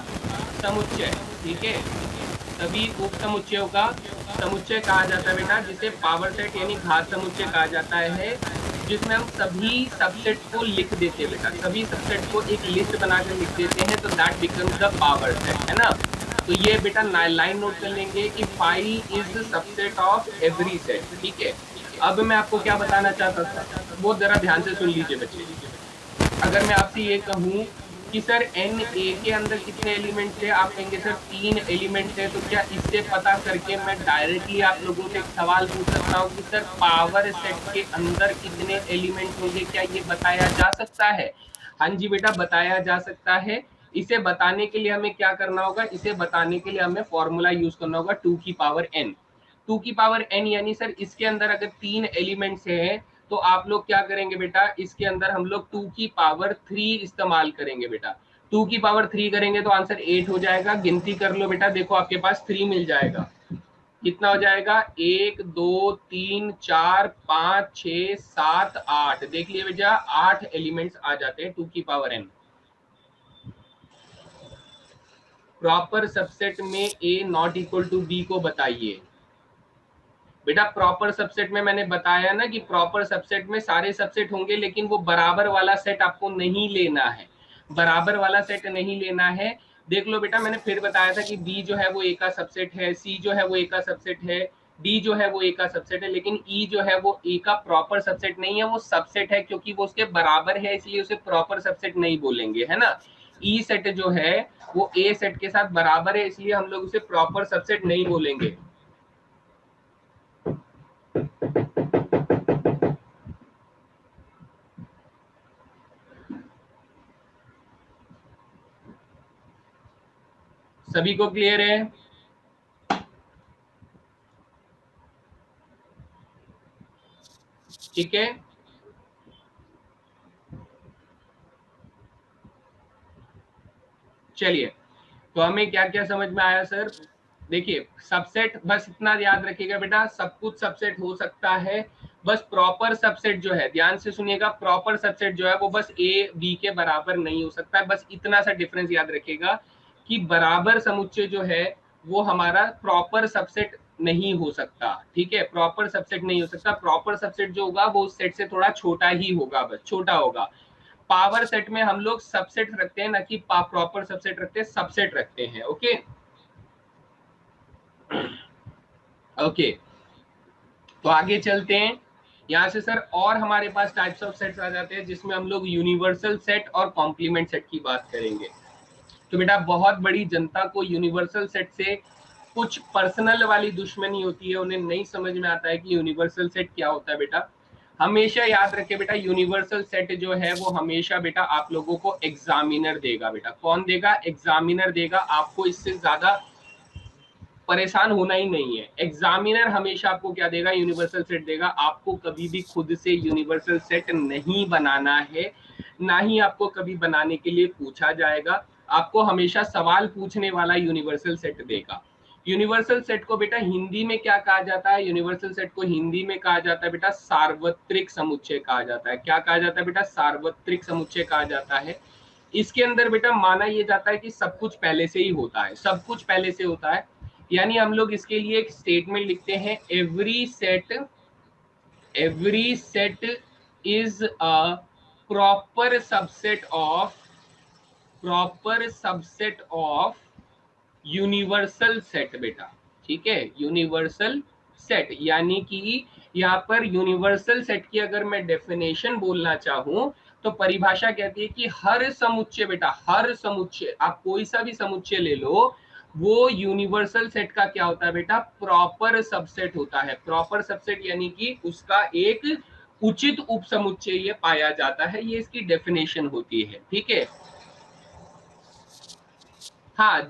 समुच्चय। ठीक है, सभी उप समुच्चयों का समुच्चय कहा जाता है बेटा, जिसे पावर सेट यानी घात समुच्चय कहा जाता है, जिसमें हम सभी सबसेट को लिख देते हैं बेटा, सभी सबसेट को एक लिस्ट बनाकर लिख देते हैं, तो that becomes the power set, है ना? तो ये बेटा लाइन नोट कर लेंगे कि five is the subset of every set. ठीक है, अब मैं आपको क्या बताना चाहता था वो जरा ध्यान से सुन लीजिए बच्चे। अगर मैं आपसे ये कहूँ कि सर एन ए के अंदर कितने एलिमेंट्स है, आप कहेंगे सर 3 एलिमेंट्स है, तो क्या इससे पता करके मैं डायरेक्टली आप लोगों से एक सवाल पूछ सकता हूँ कि सर पावर सेट के अंदर कितने एलिमेंट्स होंगे? क्या ये बताया जा सकता है? हाँ जी बेटा, बताया जा सकता है। इसे बताने के लिए हमें क्या करना होगा? इसे बताने के लिए हमें फॉर्मूला यूज करना होगा 2 की पावर n। 2 की पावर n यानी सर इसके अंदर अगर 3 एलिमेंट्स हैं तो आप लोग क्या करेंगे बेटा? इसके अंदर हम लोग 2 की पावर 3 इस्तेमाल करेंगे बेटा। 2 की पावर 3 करेंगे तो आंसर 8 हो जाएगा। गिनती कर लो बेटा, देखो आपके पास 3 मिल जाएगा। कितना हो जाएगा? 1 2 3 4 5 6 7 8। देख लिए बेटा, 8 एलिमेंट्स आ जाते हैं 2 की पावर n। प्रॉपर सबसेट में a not equal to b को बताइए बेटा। प्रॉपर सबसेट में मैंने बताया ना कि प्रॉपर सबसेट में सारे सबसेट होंगे, लेकिन वो बराबर वाला सेट आपको नहीं लेना है, बराबर वाला सेट नहीं लेना है। देख लो बेटा, मैंने फिर बताया था कि बी जो है वो ए का सबसेट है, सी जो है वो ए का सबसेट है, डी जो है वो ए का सबसेट है, लेकिन ई जो है वो ए का प्रॉपर सबसेट नहीं है, वो सबसेट है क्योंकि वो उसके बराबर है, इसलिए उसे प्रॉपर सबसेट नहीं बोलेंगे, है ना। ई सेट जो है वो ए सेट के साथ बराबर है, इसलिए हम लोग उसे प्रॉपर सबसेट नहीं बोलेंगे। सभी को क्लियर है? ठीक है, चलिए, तो हमें क्या क्या समझ में आया सर? देखिए, सबसेट बस इतना याद रखिएगा बेटा, सब कुछ सबसेट हो सकता है, बस प्रॉपर सबसेट जो है, ध्यान से सुनिएगा, प्रॉपर सबसेट जो है वो बस ए बी के बराबर नहीं हो सकता है, बस इतना सा डिफरेंस याद रखिएगा कि बराबर समुच्चय जो है वो हमारा प्रॉपर सबसेट नहीं हो सकता। ठीक है, प्रॉपर सबसेट नहीं हो सकता, प्रॉपर सबसेट जो होगा वो उस सेट से थोड़ा छोटा ही होगा, बस छोटा होगा। पावर सेट में हम लोग सबसेट रखते हैं, ना कि प्रॉपर सबसेट रखते हैं, सबसेट रखते हैं। ओके ओके, तो आगे चलते हैं यहाँ से सर, और हमारे पास टाइप्स ऑफ सेट्स आ जाते हैं जिसमें हम लोग यूनिवर्सल सेट और कॉम्प्लीमेंट सेट की बात करेंगे। तो बेटा, बहुत बड़ी जनता को यूनिवर्सल सेट से कुछ पर्सनल वाली दुश्मनी होती है, उन्हें नहीं समझ में आता है कि यूनिवर्सल सेट क्या होता है। बेटा हमेशा याद रखे बेटा, यूनिवर्सल सेट जो है वो हमेशा बेटा आप लोगों को एग्जामिनर देगा। बेटा कौन देगा? एग्जामिनर देगा। आपको इससे ज्यादा परेशान होना ही नहीं है। एग्जामिनर हमेशा आपको क्या देगा? यूनिवर्सल सेट देगा। आपको कभी भी खुद से यूनिवर्सल सेट नहीं बनाना है, ना ही आपको कभी बनाने के लिए पूछा जाएगा। आपको हमेशा सवाल पूछने वाला यूनिवर्सल सेट देगा। यूनिवर्सल सेट को बेटा हिंदी में क्या कहा जाता है? यूनिवर्सल सेट को हिंदी में कहा जाता है बेटा सार्वत्रिक समुच्चय कहा जाता है। क्या कहा जाता है बेटा? सार्वत्रिक समुच्चय कहा जाता है। इसके अंदर बेटा माना यह जाता है कि सब कुछ पहले से ही होता है, सब कुछ पहले से होता है। यानी हम लोग इसके लिए एक स्टेटमेंट लिखते हैं, every set is a proper subset of universal set. बेटा ठीक है, यूनिवर्सल सेट, यानी कि यहाँ पर यूनिवर्सल सेट की अगर मैं डेफिनेशन बोलना चाहूं तो परिभाषा कहती है कि हर समुच्चय, बेटा हर समुच्चय, आप कोई सा भी समुच्चय ले लो, वो यूनिवर्सल सेट का क्या होता है बेटा? प्रॉपर सबसेट होता है। प्रॉपर सबसेट यानी कि उसका एक उचित उपसमुच्चय ये पाया जाता है, ये इसकी डेफिनेशन होती है। ठीक है, हाँ,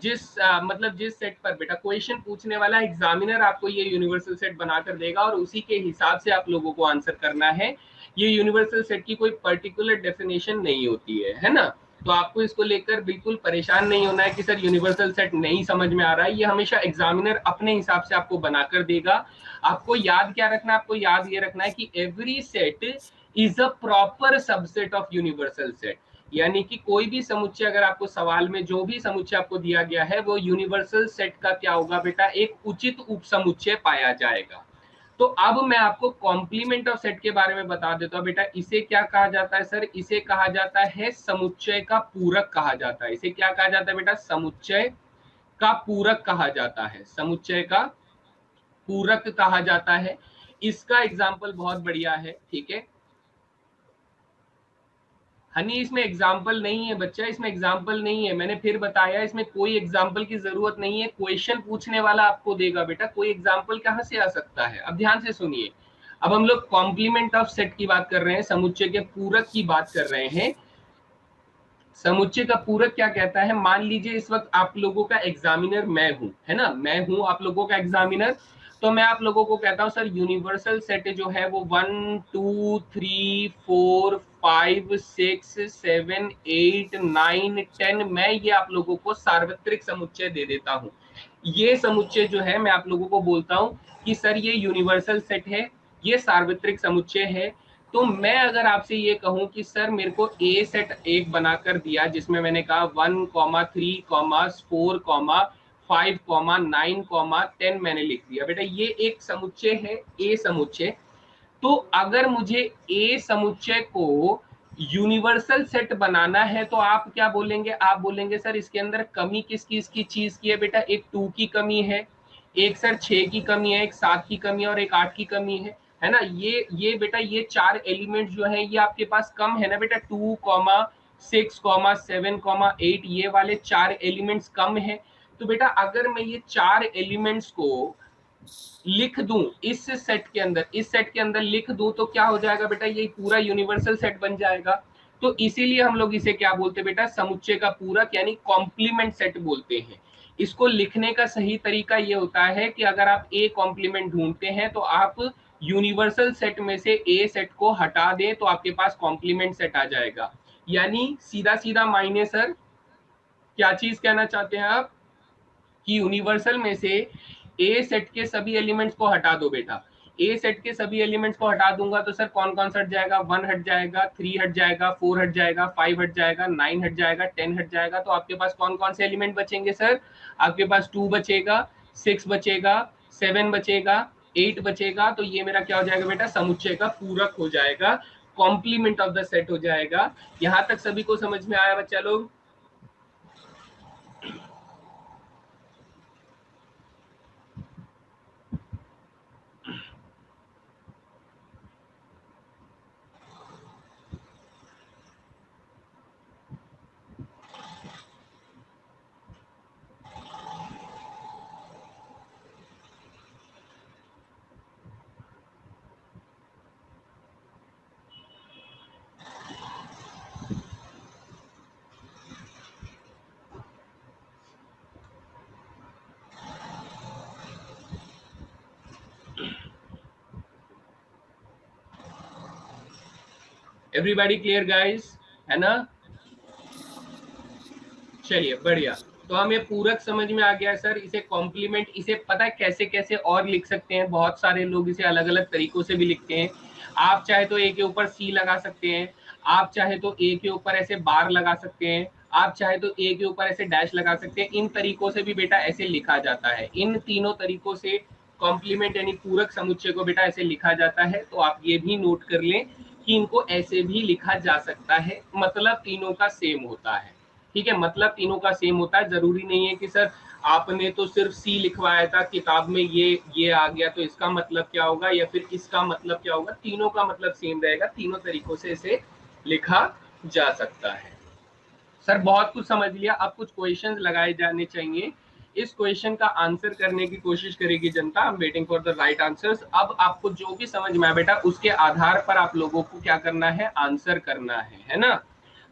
मतलब जिस सेट पर बेटा क्वेश्चन पूछने वाला एग्जामिनर आपको ये यूनिवर्सल सेट बनाकर देगा और उसी के हिसाब से आप लोगों को आंसर करना है। ये यूनिवर्सल सेट की कोई पर्टिकुलर डेफिनेशन नहीं होती है ना। तो आपको इसको लेकर बिल्कुल परेशान नहीं होना है कि सर यूनिवर्सल सेट नहीं समझ में आ रहा है। ये हमेशा एग्जामिनर अपने हिसाब से आपको बनाकर देगा। आपको याद क्या रखना है? आपको याद ये रखना है कि every set is a proper subset of universal set. यानी कि कोई भी समुच्चय, अगर आपको सवाल में जो भी समुच्चय आपको दिया गया है वो यूनिवर्सल सेट का क्या होगा बेटा? एक उचित उपसमुच्चय पाया जाएगा। तो अब मैं आपको कॉम्प्लीमेंट ऑफ सेट के बारे में बता देता हूं। बेटा इसे क्या कहा जाता है सर? इसे कहा जाता है समुच्चय का पूरक कहा जाता है। इसे क्या कहा जाता है बेटा? समुच्चय का पूरक कहा जाता है। समुच्चय का पूरक कहा जाता है। इसका एग्जाम्पल बहुत बढ़िया है। ठीक है हनी, इसमें एग्जाम्पल नहीं है बच्चा, इसमें एग्जाम्पल नहीं है। मैंने फिर बताया इसमें कोई एग्जाम्पल की जरूरत नहीं है। क्वेश्चन पूछने वाला आपको देगा बेटा, कोई एग्जाम्पल कहाँ से आ सकता है? अब ध्यान से सुनिए, अब हम लोग कॉम्प्लीमेंट ऑफ सेट की बात कर रहे हैं, समुच्चय के पूरक की बात कर रहे हैं। समुच्चय का पूरक क्या कहता है? मान लीजिए इस वक्त आप लोगों का एग्जामिनर मैं हूं, है ना, मैं हूं आप लोगों का एग्जामिनर। तो मैं आप लोगों को कहता हूं सर यूनिवर्सल सेट जो है वो 1 2 3 4 5 6 7 8 9 10, मैं ये आप लोगों को सार्वत्रिक समुच्चय दे देता हूं। ये समुच्चय जो है मैं आप लोगों को बोलता हूं कि सर ये यूनिवर्सल सेट है, ये सार्वत्रिक समुच्चय है। तो मैं अगर आपसे ये कहूं कि सर मेरे को ए सेट एक बनाकर दिया, जिसमें मैंने कहा 1 3 4 5 9 10 मैंने लिख दिया, बेटा ये एक समुच्चय है, ए समुच्चय। तो अगर मुझे ए समुच्चय को यूनिवर्सल सेट बनाना है तो आप क्या बोलेंगे, आप बोलेंगे सर इसके अंदर कमी किसकी चीज की है बेटा, एक 2 की कमी है, एक सर 6 की कमी है, एक 7 की कमी है और एक 8 की कमी है ना। ये बेटा ये 4 एलिमेंट जो है ये आपके पास कम है ना बेटा, 2, 6, 7, 8 ये वाले 4 एलिमेंट्स कम है। तो बेटा अगर मैं ये 4 एलिमेंट्स को लिख दूं इस सेट के अंदर, इस सेट के अंदर लिख दूं तो क्या हो जाएगा बेटा, ये पूरा यूनिवर्सल सेट बन जाएगा। तो इसीलिए हम लोग इसे क्या बोलते हैं बेटा, समुच्चय का पूरक यानी कॉम्प्लीमेंट सेट बोलते हैं। इसको लिखने का सही तरीका ये होता है कि अगर आप ए कॉम्प्लीमेंट ढूंढते हैं तो आप यूनिवर्सल सेट में से ए सेट को हटा दें तो आपके पास कॉम्प्लीमेंट सेट आ जाएगा। यानी सीधा सीधा मायने सर क्या चीज कहना चाहते हैं आप कि यूनिवर्सल में से ए सेट के सभी एलिमेंट्स को हटा दो बेटा। ए सेट के सभी एलिमेंट्स को हटा दूंगा तो सर कौन कौन सा हट जाएगा, 1 हट जाएगा, 3 हट जाएगा, 4 हट जाएगा, 5 हट जाएगा, 9 हट जाएगा, 10 हट जाएगा। तो आपके पास कौन कौन से एलिमेंट बचेंगे सर, आपके पास 2 बचेगा, 6 बचेगा, 7 बचेगा, 8 बचेगा। तो ये मेरा क्या हो जाएगा बेटा, समुच्चय का पूरक हो जाएगा, कॉम्प्लीमेंट ऑफ द सेट हो जाएगा। यहां तक सभी को समझ में आया बच्चा लोग? एवरीबॉडी क्लियर गाइस, है ना? चलिए बढ़िया। तो हमें पूरक समझ में आ गया सर, इसे कॉम्प्लीमेंट, इसे पता है कैसे कैसे और लिख सकते हैं, बहुत सारे लोग इसे अलग अलग तरीकों से भी लिखते हैं। आप चाहे तो ए के ऊपर सी लगा सकते हैं, आप चाहे तो ए के ऊपर ऐसे बार लगा सकते हैं, आप चाहे तो ए के ऊपर ऐसे डैश लगा सकते हैं। इन तरीकों से भी बेटा ऐसे लिखा जाता है। इन तीनों तरीकों से कॉम्प्लीमेंट यानी पूरक समुच्चय को बेटा ऐसे लिखा जाता है। तो आप ये भी नोट कर लें कि इनको ऐसे भी लिखा जा सकता है, मतलब तीनों का सेम होता है। ठीक है, मतलब तीनों का सेम होता है। जरूरी नहीं है कि सर आपने तो सिर्फ सी लिखवाया था किताब में, ये आ गया तो इसका मतलब क्या होगा या फिर इसका मतलब क्या होगा। तीनों का मतलब सेम रहेगा, तीनों तरीकों से इसे लिखा जा सकता है। सर बहुत कुछ समझ लिया, अब कुछ क्वेश्चंस लगाए जाने चाहिए। इस क्वेश्चन का आंसर करने की कोशिश करेगी जनता। आई am waiting for the right answers. अब आपको जो भी समझ में आए बेटा उसके आधार पर आप लोगों को क्या करना है, आंसर करना है ना।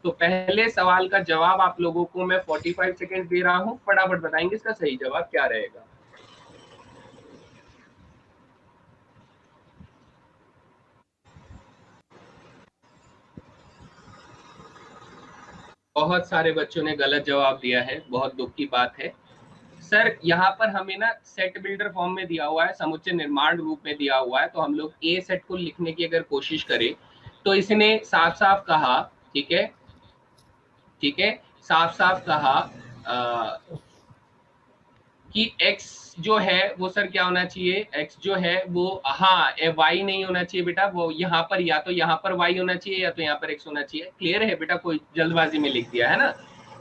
तो पहले सवाल का जवाब आप लोगों को मैं 45 सेकेंड दे रहा हूं, फटाफट बताएंगे इसका सही जवाब क्या रहेगा। बहुत सारे बच्चों ने गलत जवाब दिया है, बहुत दुख की बात है। सर यहाँ पर हमें ना सेट बिल्डर फॉर्म में दिया हुआ है, समुच्चय निर्माण रूप में दिया हुआ है। तो हम लोग ए सेट को लिखने की अगर कोशिश करें तो इसने साफ साफ कहा, ठीक है, ठीक है, साफ साफ कहा कि x जो है वो सर क्या होना चाहिए, x जो है वो, हाँ y नहीं होना चाहिए बेटा, वो यहाँ पर या तो यहाँ पर y होना चाहिए या तो यहाँ पर x होना चाहिए। क्लियर है बेटा, कोई जल्दबाजी में लिख दिया है ना,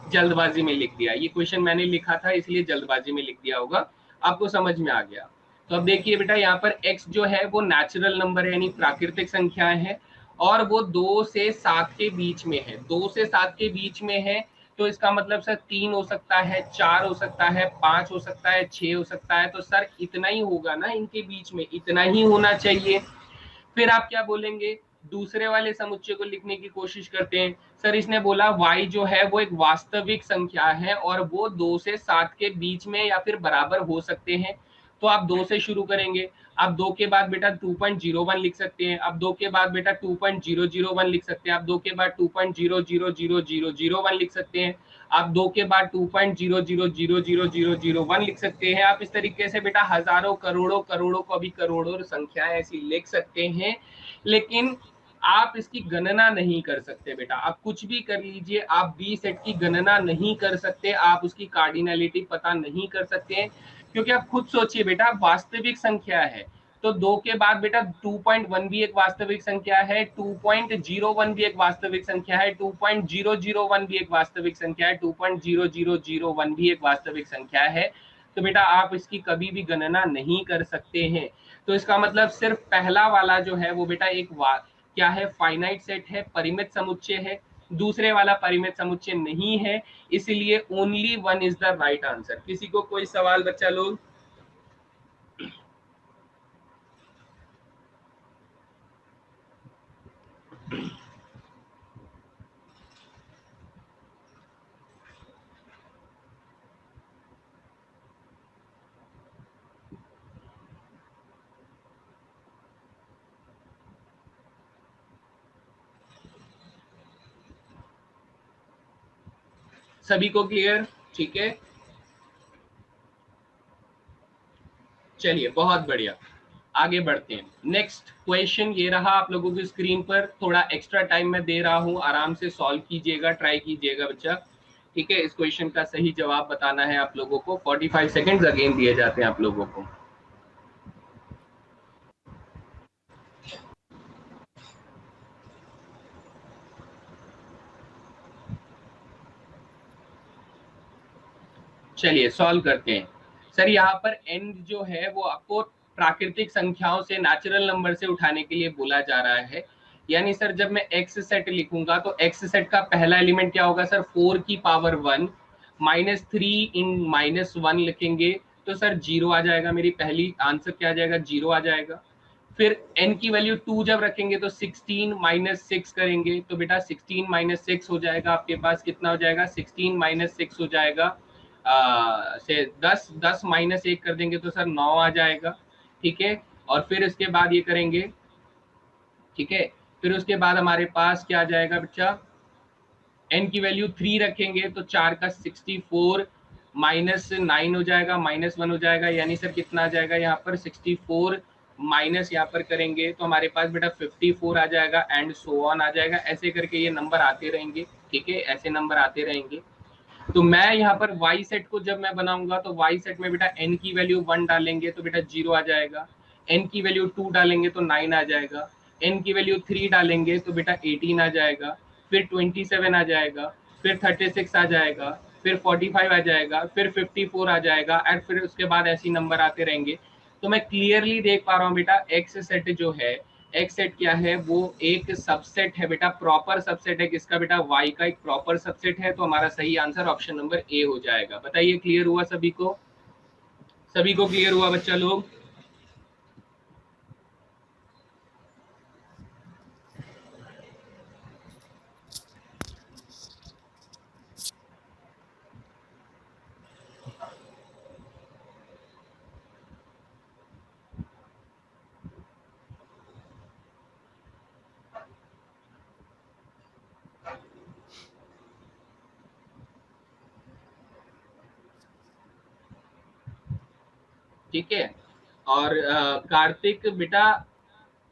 जल्दबाजी में लिख दिया। ये क्वेश्चन मैंने लिखा था इसलिए जल्दबाजी में लिख दिया होगा, आपको समझ में आ गया। तो अब देखिए बेटा यहाँ पर x जो है वो नेचुरल नंबर है यानी प्राकृतिक संख्याएं है, और वो 2 से 7 के बीच में है, 2 से 7 के बीच में है। तो इसका मतलब सर 3 हो सकता है, 4 हो सकता है, 5 हो सकता है, 6 हो सकता है। तो सर इतना ही होगा ना, इनके बीच में इतना ही होना चाहिए। फिर आप क्या बोलेंगे, दूसरे वाले समुच्चय को लिखने की कोशिश करते हैं। सर इसने बोला y जो है वो एक वास्तविक संख्या है और वो 2 से 7 के बीच में या फिर बराबर हो सकते हैं। तो आप 2 से शुरू करेंगे, आप 2 के बाद बेटा 2.01 लिख सकते हैं, अब 2 के बाद बेटा 2.001 लिख सकते हैं, आप 2 के बाद 2.0000001 लिख सकते हैं, आप 2 के बाद 2.0000001 लिख सकते हैं। आप इस तरीके से बेटा हजारों करोड़ों करोड़ों को भी करोड़ों संख्याएं ऐसी लिख सकते हैं, लेकिन आप इसकी गणना नहीं कर सकते बेटा। आप कुछ भी कर लीजिए, आप बी सेट की गणना नहीं कर सकते, आप उसकी कार्डिनलिटी पता नहीं कर सकते, क्योंकि आप खुद सोचिए बेटा वास्तविक संख्या है, तो 2 के बाद बेटा 2.1 भी एक वास्तविक संख्या है, 2.01 भी एक वास्तविक संख्या है, 2.001 भी एक वास्तविक संख्या है, 2.0001 भी एक वास्तविक संख्या है। तो बेटा आप इसकी कभी भी गणना नहीं कर सकते हैं। तो इसका मतलब सिर्फ पहला वाला जो है वो बेटा एक क्या है, फाइनाइट सेट है, परिमित समुच्चय है। दूसरे वाला परिमित समुच्चय नहीं है, इसलिए only one is the right answer. किसी को कोई सवाल बच्चा लोग? सभी को क्लियर? ठीक है, चलिए बहुत बढ़िया, आगे बढ़ते हैं। नेक्स्ट क्वेश्चन ये रहा आप लोगों की स्क्रीन पर। थोड़ा एक्स्ट्रा टाइम मैं दे रहा हूं, आराम से सॉल्व कीजिएगा, ट्राई कीजिएगा बच्चा। ठीक है, इस क्वेश्चन का सही जवाब बताना है आप लोगों को। 45 सेकेंड्स अगेन दिए जाते हैं आप लोगों को। चलिए सॉल्व करते हैं। सर यहाँ पर n जो है वो आपको प्राकृतिक संख्याओं से, नेचुरल नंबर से उठाने के लिए बोला जा रहा है। यानी सर जब मैं x सेट लिखूंगा तो x सेट का पहला एलिमेंट क्या होगा सर, 4 की पावर 1 -3 इन -1 लिखेंगे तो सर 0 आ जाएगा। मेरी पहली आंसर क्या आ जाएगा, 0 आ जाएगा। फिर n की वैल्यू 2 जब रखेंगे तो 16 -6 करेंगे तो बेटा 16 -6 हो जाएगा। आपके पास कितना हो जाएगा, 16 -6 हो जाएगा। से 10 -1 कर देंगे तो सर 9 आ जाएगा। ठीक है, और फिर इसके बाद ये करेंगे। ठीक है, फिर उसके बाद हमारे पास क्या आ जाएगा बच्चा, n की वैल्यू 3 रखेंगे तो 4 का 64 -9 हो जाएगा, -1 हो जाएगा। यानी सर कितना आ जाएगा यहाँ पर, 64 माइनस यहाँ पर करेंगे तो हमारे पास बेटा 54 आ जाएगा, एंड सो ऑन आ जाएगा। ऐसे करके ये नंबर आते रहेंगे। ठीक है, ऐसे नंबर आते रहेंगे। तो मैं यहाँ पर y सेट को जब मैं बनाऊंगा तो y सेट में बेटा n की वैल्यू 1 डालेंगे तो बेटा 0 आ जाएगा, n की वैल्यू 2 डालेंगे तो 9 आ जाएगा, n की वैल्यू 3 डालेंगे तो बेटा 18 आ जाएगा, फिर 27 आ जाएगा, फिर 36 आ जाएगा, फिर 45 आ जाएगा, फिर 54 आ जाएगा, एंड फिर उसके बाद ऐसे नंबर आते रहेंगे। तो मैं क्लियरली देख पा रहा हूँ बेटा x सेट जो है, एक्स सेट क्या है, वो एक सबसेट है बेटा, प्रॉपर सबसेट है किसका बेटा, y का एक प्रॉपर सबसेट है। तो हमारा सही आंसर ऑप्शन नंबर ए हो जाएगा। बताइए क्लियर हुआ सभी को? सभी को क्लियर हुआ बच्चा लोग? ठीक है, और कार्तिक बेटा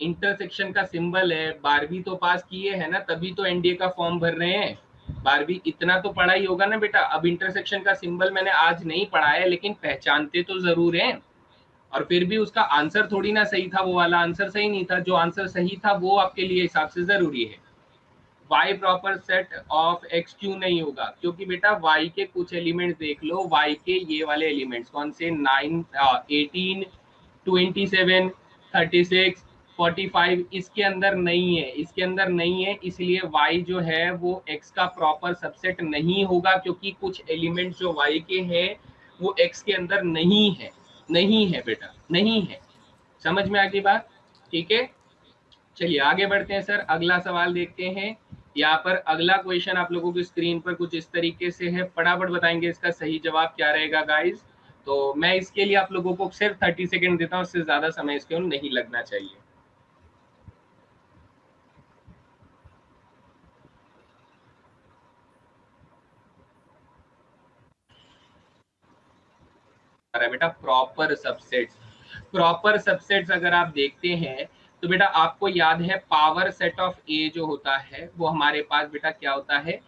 इंटरसेक्शन का सिंबल है, 12वीं तो पास किए है ना, तभी तो एनडीए का फॉर्म भर रहे हैं। 12वीं इतना तो पढ़ा ही होगा ना बेटा। अब इंटरसेक्शन का सिंबल मैंने आज नहीं पढ़ाया, लेकिन पहचानते तो जरूर हैं। और फिर भी उसका आंसर थोड़ी ना सही था, वो वाला आंसर सही नहीं था। जो आंसर सही था वो आपके लिए हिसाब से जरूरी है। y proper set of x क्यों नहीं होगा, क्योंकि बेटा y के कुछ एलिमेंट्स देख लो, y के ये वाले एलिमेंट्स कौन से, 9 18 27 36 45 इसके अंदर नहीं है, इसके अंदर नहीं है। इसलिए y जो है वो x का प्रॉपर सबसेट नहीं होगा, क्योंकि कुछ एलिमेंट्स जो y के हैं वो x के अंदर नहीं है। नहीं है बेटा, नहीं है। समझ में आ गई बात? ठीक है, चलिए आगे बढ़ते हैं सर। अगला सवाल देखते हैं। यहाँ पर अगला क्वेश्चन आप लोगों की स्क्रीन पर कुछ इस तरीके से है, फटाफट बताएंगे इसका सही जवाब क्या रहेगा गाइस। तो मैं इसके लिए आप लोगों को सिर्फ 30 सेकेंड देता हूँ, इससे ज्यादा समय इसके नहीं लगना चाहिए। बेटा प्रॉपर सबसेट्स, प्रॉपर सबसेट्स अगर आप देखते हैं तो बेटा आपको याद है पावर सेट ऑफ ए जो होता है वो हमारे पास बेटा क्या होता है,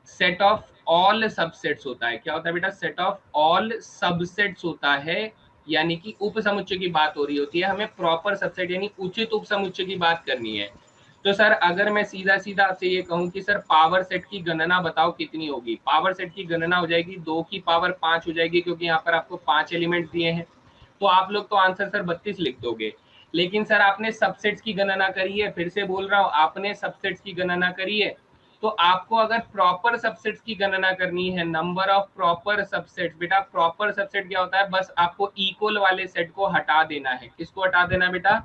सेट ऑफ ऑल सबसेट्स होता है। क्या होता है बेटा, सेट ऑफ ऑल सबसेट्स होता है यानी कि उप समुच्चय की बात हो रही होती है, हमें प्रॉपर सबसेट यानी उचित उप समुच्चय की बात करनी है। तो सर अगर मैं सीधा सीधा आपसे ये कहूं कि सर पावर सेट की गणना बताओ कितनी होगी, पावर सेट की गणना हो जाएगी 2 की पावर 5 हो जाएगी, क्योंकि यहाँ पर आपको 5 एलिमेंट्स दिए हैं। तो आप लोग तो आंसर सर 32 लिख दोगे, लेकिन सर आपने सबसेट्स की गणना करी है, फिर से बोल रहा हूँ आपने सबसेट्स की गणना करी है, तो आपको अगर प्रॉपर सबसेट्स की गणना करनी है, नंबर ऑफ प्रॉपर सबसेट्स, बेटा प्रॉपर सबसेट क्या होता है, बस आपको इक्वल वाले सेट को हटा देना है। किसको हटा देना है बेटा,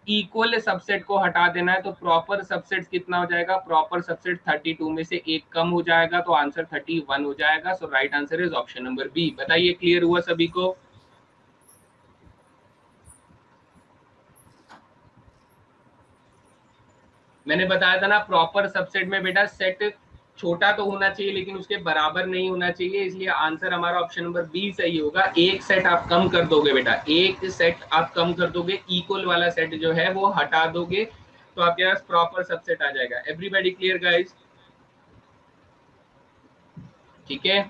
इक्वल सबसेट को हटा देना है। तो प्रॉपर सबसेट कितना हो जाएगा, प्रॉपर सबसेट 32 में से एक कम हो जाएगा, तो आंसर 31 हो जाएगा। So right answer is option number B. बताइए क्लियर हुआ सभी को? मैंने बताया था ना, प्रॉपर सबसेट में बेटा सेट छोटा तो होना चाहिए लेकिन उसके बराबर नहीं होना चाहिए, इसलिए आंसर हमारा ऑप्शन नंबर बी सही होगा। एक सेट आप कम कर दोगे बेटा, एक सेट आप कम कर दोगे, इक्वल वाला सेट जो है वो हटा दोगे, तो आपके पास प्रॉपर सबसेट आ जाएगा। Everybody clear guys? ठीक है,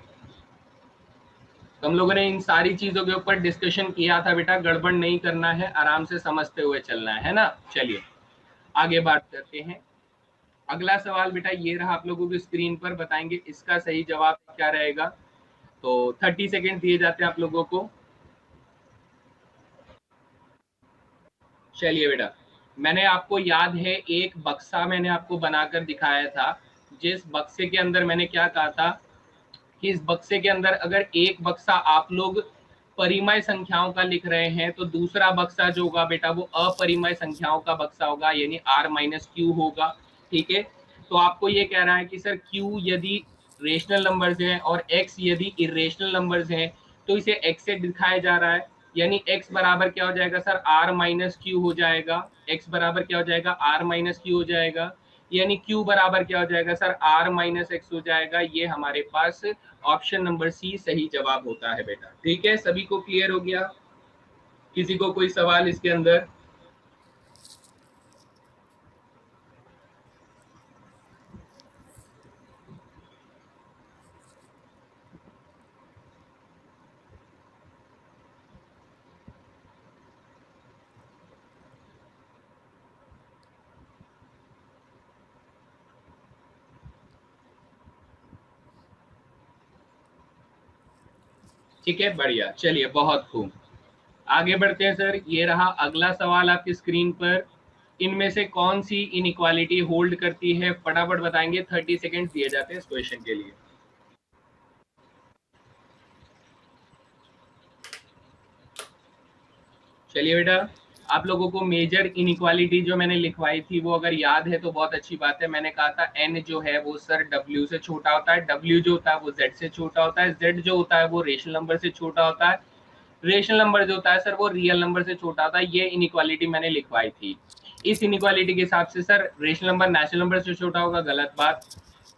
तो हम लोगों ने इन सारी चीजों के ऊपर डिस्कशन किया था बेटा, गड़बड़ नहीं करना है, आराम से समझते हुए चलना है ना। चलिए आगे बात करते हैं। अगला सवाल बेटा ये रहा आप लोगों की स्क्रीन पर, बताएंगे इसका सही जवाब क्या रहेगा। तो 30 सेकेंड दिए जाते हैं आप लोगों को। चलिए बेटा, मैंने आपको याद है एक बक्सा मैंने आपको बनाकर दिखाया था, जिस बक्से के अंदर मैंने क्या कहा था कि इस बक्से के अंदर अगर एक बक्सा आप लोग परिमय संख्याओं का लिख रहे हैं, तो दूसरा बक्सा जो होगा बेटा वो अपरिमय संख्याओं का बक्सा होगा, यानी r माइनस क्यू होगा। ठीक है, तो आपको ये कह रहा है कि सर q यदि रेशनल नंबर्स हैं और x यदि इरेशनल नंबर्स हैं, तो इसे x से दिखाया जा रहा है, यानी x बराबर क्या हो जाएगा सर, r माइनस क्यू हो जाएगा। x बराबर क्या हो जाएगा, r माइनस क्यू हो जाएगा, यानी q बराबर क्या हो जाएगा सर, r माइनस एक्स हो जाएगा। ये हमारे पास ऑप्शन नंबर सी सही जवाब होता है बेटा। ठीक है, सभी को क्लियर हो गया? किसी को कोई सवाल इसके अंदर? ठीक है, बढ़िया, चलिए बहुत खूब। आगे बढ़ते हैं सर, ये रहा अगला सवाल आपकी स्क्रीन पर। इनमें से कौन सी इनइक्वालिटी होल्ड करती है, फटाफट बताएंगे, 30 सेकेंड दिए जाते हैं इस क्वेश्चन के लिए। चलिए बेटा, आप लोगों को मेजर इनइक्वालिटी जो मैंने लिखवाई थी वो अगर याद है तो बहुत अच्छी बात है। मैंने कहा था n जो है वो सर w से छोटा होता है, w जो होता है वो z से छोटा होता है, z जो होता है वो रेशनल नंबर से छोटा होता है, रेशनल नंबर जो होता है सर वो रियल नंबर से छोटा होता है। ये इनइक्वालिटी मैंने लिखवाई थी। इस इनइक्वालिटी के हिसाब से sir rational number natural number से छोटा होगा, गलत बात।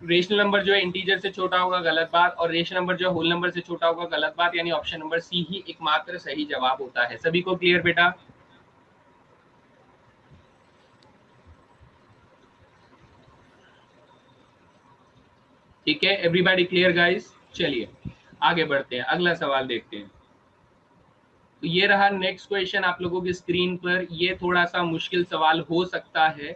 रेशनल नंबर जो है इंटीजर से छोटा होगा, गलत बात। और रेशनल नंबर जो है होल नंबर से छोटा होगा, गलत बात। यानी ऑप्शन नंबर सी ही एकमात्र सही जवाब होता है। सभी को क्लियर बेटा? ठीक है, एवरीबॉडी क्लियर गाइस? चलिए आगे बढ़ते हैं, अगला सवाल देखते हैं। तो ये रहा नेक्स्ट क्वेश्चन आप लोगों की स्क्रीन पर। ये थोड़ा सा मुश्किल सवाल हो सकता है,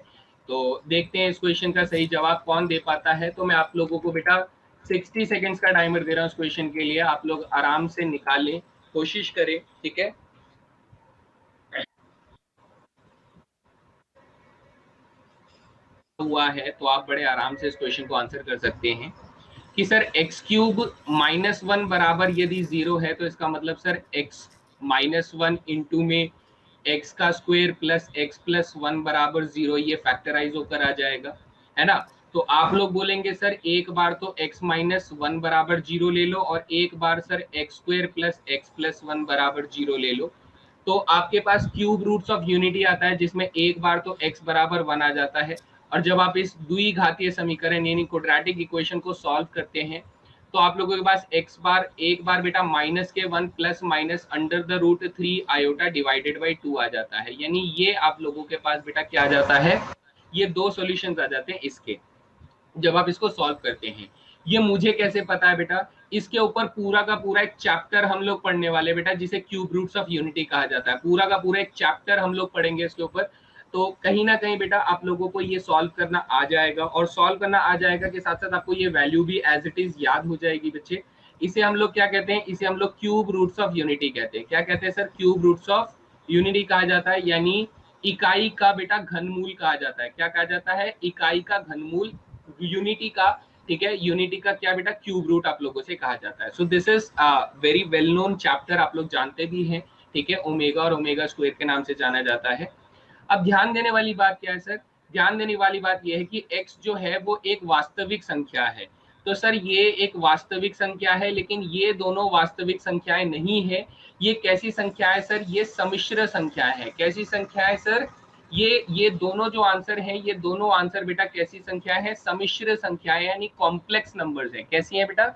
तो देखते हैं इस क्वेश्चन का सही जवाब कौन दे पाता है। तो मैं आप लोगों को बेटा 60 सेकेंड्स का टाइमर दे रहा हूँ इस क्वेश्चन के लिए, आप लोग आराम से निकालें, कोशिश करें। ठीक है, हुआ है तो आप बड़े आराम से इस क्वेश्चन को आंसर कर सकते हैं कि sir x cube minus one बराबर यदि जीरो है, तो इसका मतलब sir x minus one into में एक्स का square plus x plus one बराबर जीरो, ये फैक्टराइज होकर आ जाएगा, है ना। तो आप लोग बोलेंगे सर एक बार तो एक्स माइनस वन बराबर जीरो ले लो और एक बार sir x square plus x plus one बराबर जीरो ले लो। तो आपके पास क्यूब रूट्स ऑफ यूनिटी आता है, जिसमें एक बार तो x बराबर वन आ जाता है, और जब आप इस द्विघातीय समीकरण यानी क्वाड्रेटिक इक्वेशन को सॉल्व करते हैं, तो आप लोगों के पास x बार एक बार बेटा माइनस के one plus minus under the root three iota divided by two आ जाता है। यानी ये आप लोगों के पास बेटा क्या आ जाता है, ये दो सॉल्यूशंस आ जाते हैं इसके, जब आप इसको सॉल्व करते हैं। ये मुझे कैसे पता है बेटा, इसके ऊपर पूरा का पूरा एक चैप्टर हम लोग पढ़ने वाले बेटा, जिसे क्यूब रूट्स ऑफ यूनिटी कहा जाता है। पूरा का पूरा एक चैप्टर हम लोग पढ़ेंगे इसके ऊपर। तो कहीं ना कहीं बेटा आप लोगों को ये सॉल्व करना आ जाएगा, और सॉल्व करना आ जाएगा के साथ साथ आपको ये वैल्यू भी एज इट इज याद हो जाएगी बच्चे। इसे हम लोग क्या कहते हैं, इसे हम लोग क्यूब रूट्स ऑफ यूनिटी कहते हैं। क्या कहते हैं sir? Cube roots of unity कहा जाता है, यानी इकाई का बेटा घनमूल कहा जाता है। क्या कहा जाता है? इकाई का घनमूल, यूनिटी का। ठीक है, यूनिटी का क्या बेटा? क्यूब रूट आप लोगों से कहा जाता है। So this is very well known chapter, आप लोग जानते भी हैं। ठीक है, ओमेगा और ओमेगा स्क्वायर के नाम से जाना जाता है। अब ध्यान देने वाली बात क्या है सर? ध्यान देने वाली बात यह है कि x जो है वो एक वास्तविक संख्या है। तो सर ये एक वास्तविक संख्या है, लेकिन ये दोनों वास्तविक संख्याएं नहीं है। ये कैसी संख्या है सर? ये सम्मिश्र संख्या है। कैसी संख्या है सर? ये दोनों जो आंसर है, ये दोनों आंसर बेटा कैसी संख्या है? सम्मिश्र संख्याएं, यानी कॉम्प्लेक्स नंबर्स है। कैसी है बेटा?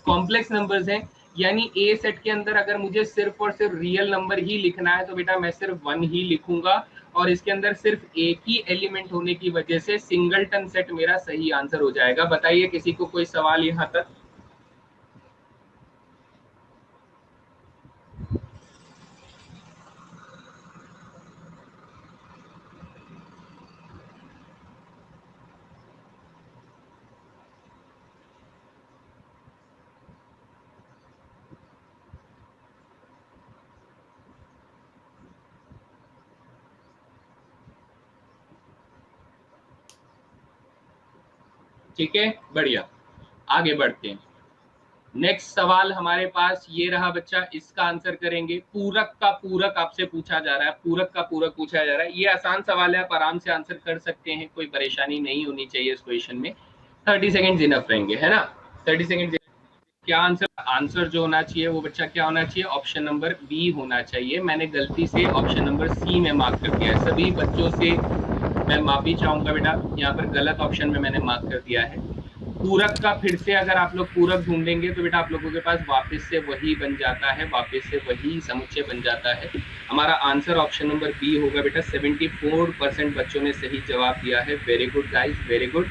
कॉम्प्लेक्स नंबर्स है। यानी ए सेट के अंदर अगर मुझे सिर्फ और सिर्फ रियल नंबर ही लिखना है तो बेटा मैं सिर्फ 1 ही लिखूंगा, और इसके अंदर सिर्फ एक ही एलिमेंट होने की वजह से सिंगलटन सेट मेरा सही आंसर हो जाएगा। बताइए किसी को कोई सवाल यहां तक? ठीक है, बढ़िया, आगे बढ़ते हैं। नेक्स्ट सवाल हमारे पास ये रहा बच्चा, इसका आंसर करेंगे। पूरक का पूरक आपसे पूछा जा रहा है, पूरक का पूरक पूछा जा रहा है। ये आसान सवाल है, आप आराम से आंसर कर सकते हैं, कोई परेशानी नहीं होनी चाहिए इस क्वेश्चन में। 30 सेकेंड इनफ रहेंगे, है ना? 30 सेकेंड। क्या आंसर? आंसर जो होना चाहिए वो बच्चा क्या होना चाहिए? ऑप्शन नंबर बी होना चाहिए। मैंने गलती से ऑप्शन नंबर सी में मार्क कर दिया है। सभी बच्चों से मैं माफी चाहूंगा बेटा, यहाँ पर गलत ऑप्शन में मैंने मार्क कर दिया है। पूरक का फिर से अगर आप लोग पूरक ढूंढेंगे तो बेटा आप लोगों के पास वापस से वही बन जाता है, वापस से वही समुच्चय बन जाता है। हमारा आंसर ऑप्शन नंबर बी होगा बेटा। 74% बच्चों ने सही जवाब दिया है। Very good guys, very good.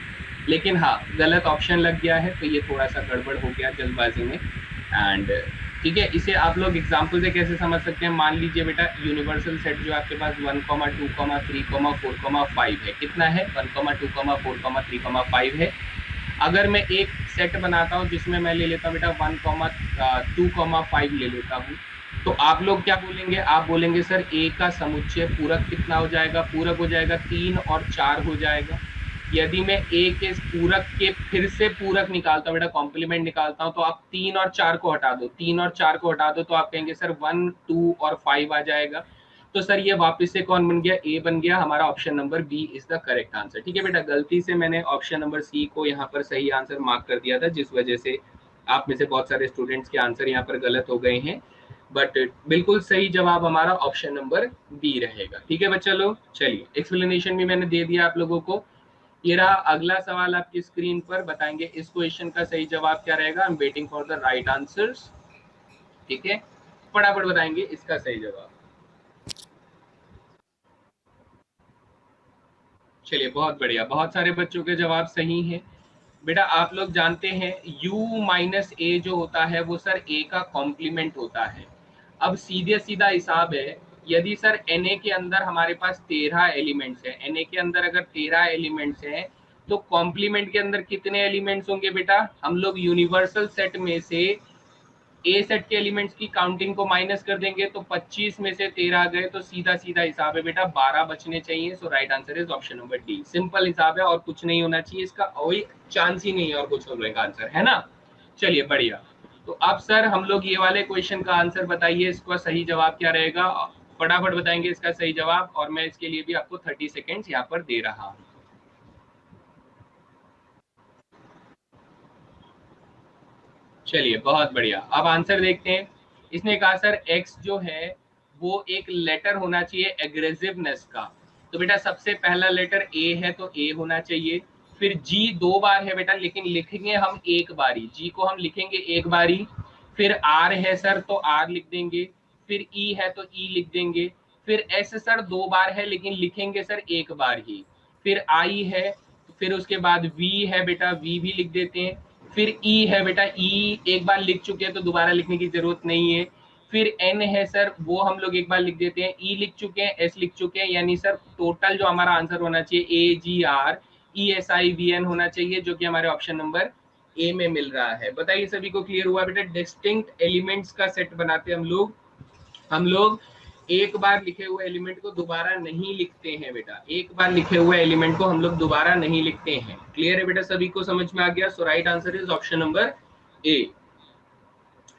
लेकिन हाँ, गलत ऑप्शन लग गया है, तो ये थोड़ा सा गड़बड़ हो गया जल्दबाजी में। एंड ठीक है, इसे आप लोग एग्जाम्पल से कैसे समझ सकते हैं? मान लीजिए बेटा यूनिवर्सल सेट जो आपके पास 1, 2, 3, 4, 5 है। कितना है? 1, 2, 4, 3, 5 है। अगर मैं एक सेट बनाता हूँ जिसमें मैं ले लेता हूँ बेटा 1, 2, 5 ले लेता हूँ, तो आप लोग क्या बोलेंगे? आप बोलेंगे सर ए का समुच्चय पूरक कितना हो जाएगा? पूरक हो जाएगा 3 और 4 हो जाएगा। यदि मैं ए के पूरक के फिर से पूरक निकालता हूँ बेटा, कॉम्प्लीमेंट निकालता हूँ, तो आप 3 और 4 को हटा दो, 3 और 4 को हटा दो तो आप कहेंगे सर 1, 2 और 5 आ जाएगा। तो सर ये वापस से कौन बन गया? ए बन गया। हमारा option number B is the correct answer. ठीक है बेटा, गलती से मैंने ऑप्शन नंबर सी को यहाँ पर सही आंसर मार्क कर दिया था, जिस वजह से आप में से बहुत सारे स्टूडेंट्स के आंसर यहाँ पर गलत हो गए हैं। बट बिल्कुल सही जवाब हमारा ऑप्शन नंबर बी रहेगा। ठीक है बच्चा लोग, चलिए एक्सप्लेनेशन भी मैंने दे दिया आप लोगों को। ये रहा अगला सवाल आपकी स्क्रीन पर। बताएंगे इस क्वेश्चन का सही जवाब क्या रहेगा? आई am waiting for the right answers. ठीक है, फटाफट बताएंगे इसका सही जवाब। चलिए बहुत बढ़िया, बहुत सारे बच्चों के जवाब सही हैं। बेटा आप लोग जानते हैं u माइनस ए जो होता है वो सर a का कॉम्प्लीमेंट होता है। अब सीधे सीधा हिसाब है, यदि सर Na के अंदर हमारे पास 13 एलिमेंट्स है, Na के अंदर अगर 13 एलिमेंट्स हैं, तो कॉम्प्लीमेंट के अंदर कितने एलिमेंट्स होंगे बेटा? हम लोग यूनिवर्सल सेट में से ए सेट के एलिमेंट्स की काउंटिंग को माइनस कर देंगे, तो 25 में से 13 गए, तो सीधा सीधा हिसाब है बेटा 12 बचने चाहिए। So right answer is option number D. Simple हिसाब है और कुछ नहीं होना चाहिए इसका, कोई चांस ही नहीं है और कुछ होने का आंसर, है ना? चलिए बढ़िया। तो अब सर हम लोग ये वाले क्वेश्चन का आंसर बताइए, इसका सही जवाब क्या रहेगा? फटाफट बताएंगे इसका सही जवाब, और मैं इसके लिए भी आपको 30 सेकेंड्स यहाँ पर दे रहा हूँ। चलिए बहुत बढ़िया, अब आंसर देखते हैं। इसने कहा सर एक्स जो है वो एक लेटर होना चाहिए एग्रेसिवनेस का। तो बेटा सबसे पहला लेटर ए है तो ए होना चाहिए। फिर जी 2 बार है बेटा, लेकिन लिखेंगे हम एक बारी, जी को हम लिखेंगे एक बारी। फिर आर है सर तो आर लिख देंगे। फिर ई है तो ई लिख देंगे। फिर एस सर 2 बार है लेकिन लिखेंगे सर एक बार ही। फिर आई है, फिर उसके बाद वी है बेटा, वी भी लिख देते हैं। फिर ई है बेटा, ई एक बार लिख चुके हैं तो दोबारा लिखने की जरूरत नहीं है। फिर एन है सर, वो हम लोग एक बार लिख देते हैं। ई लिख चुके हैं, एस लिख चुके हैं, यानी सर टोटल जो हमारा आंसर होना चाहिए A G R E S I V N होना चाहिए, जो कि हमारे ऑप्शन नंबर ए में मिल रहा है। बताइए सभी को क्लियर हुआ बेटा? डिस्टिंक्ट एलिमेंट्स का सेट बनाते हैं हम लोग एक बार लिखे हुए एलिमेंट को दोबारा नहीं लिखते हैं बेटा, एक बार लिखे हुए एलिमेंट को हम लोग दोबारा नहीं लिखते हैं। क्लियर है बेटा? सभी को समझ में आ गया? So right answer is option number A,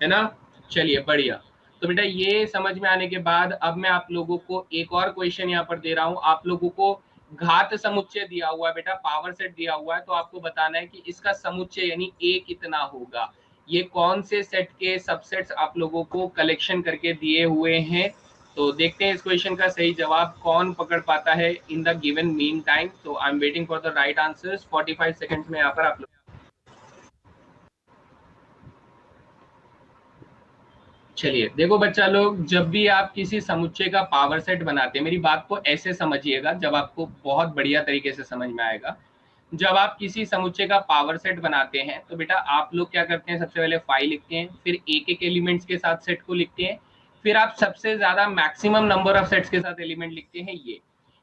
है ना? चलिए बढ़िया। तो बेटा ये समझ में आने के बाद अब मैं आप लोगों को एक और क्वेश्चन यहाँ पर दे रहा हूँ। आप लोगों को घात समुच्चय दिया हुआ है बेटा, पावर सेट दिया हुआ है, तो आपको बताना है कि इसका समुच्चय यानी ए कितना होगा। ये कौन से सेट के सबसेट्स आप लोगों को कलेक्शन करके दिए हुए हैं। तो देखते हैं इस क्वेश्चन का सही जवाब कौन पकड़ पाता है in the given mean time. तो I am waiting for the right answers. 45 seconds में यहाँ पर आप लोग। चलिए देखो बच्चा लोग, जब भी आप किसी समुच्चय का पावर सेट बनाते हैं, मेरी बात को ऐसे समझिएगा जब आपको बहुत बढ़िया तरीके से समझ में आएगा। जब आप किसी समुच्चय का पावर सेट बनाते हैं तो बेटा आप लोग क्या करते हैं, सबसे पहले फाइव लिखते हैं, फिर एक एक एलिमेंट्स के साथ सेट को लिखते हैं, फिर आप सबसे ज्यादा मैक्सिमम नंबर ऑफ सेट्स के साथ एलिमेंट लिखते हैं ये।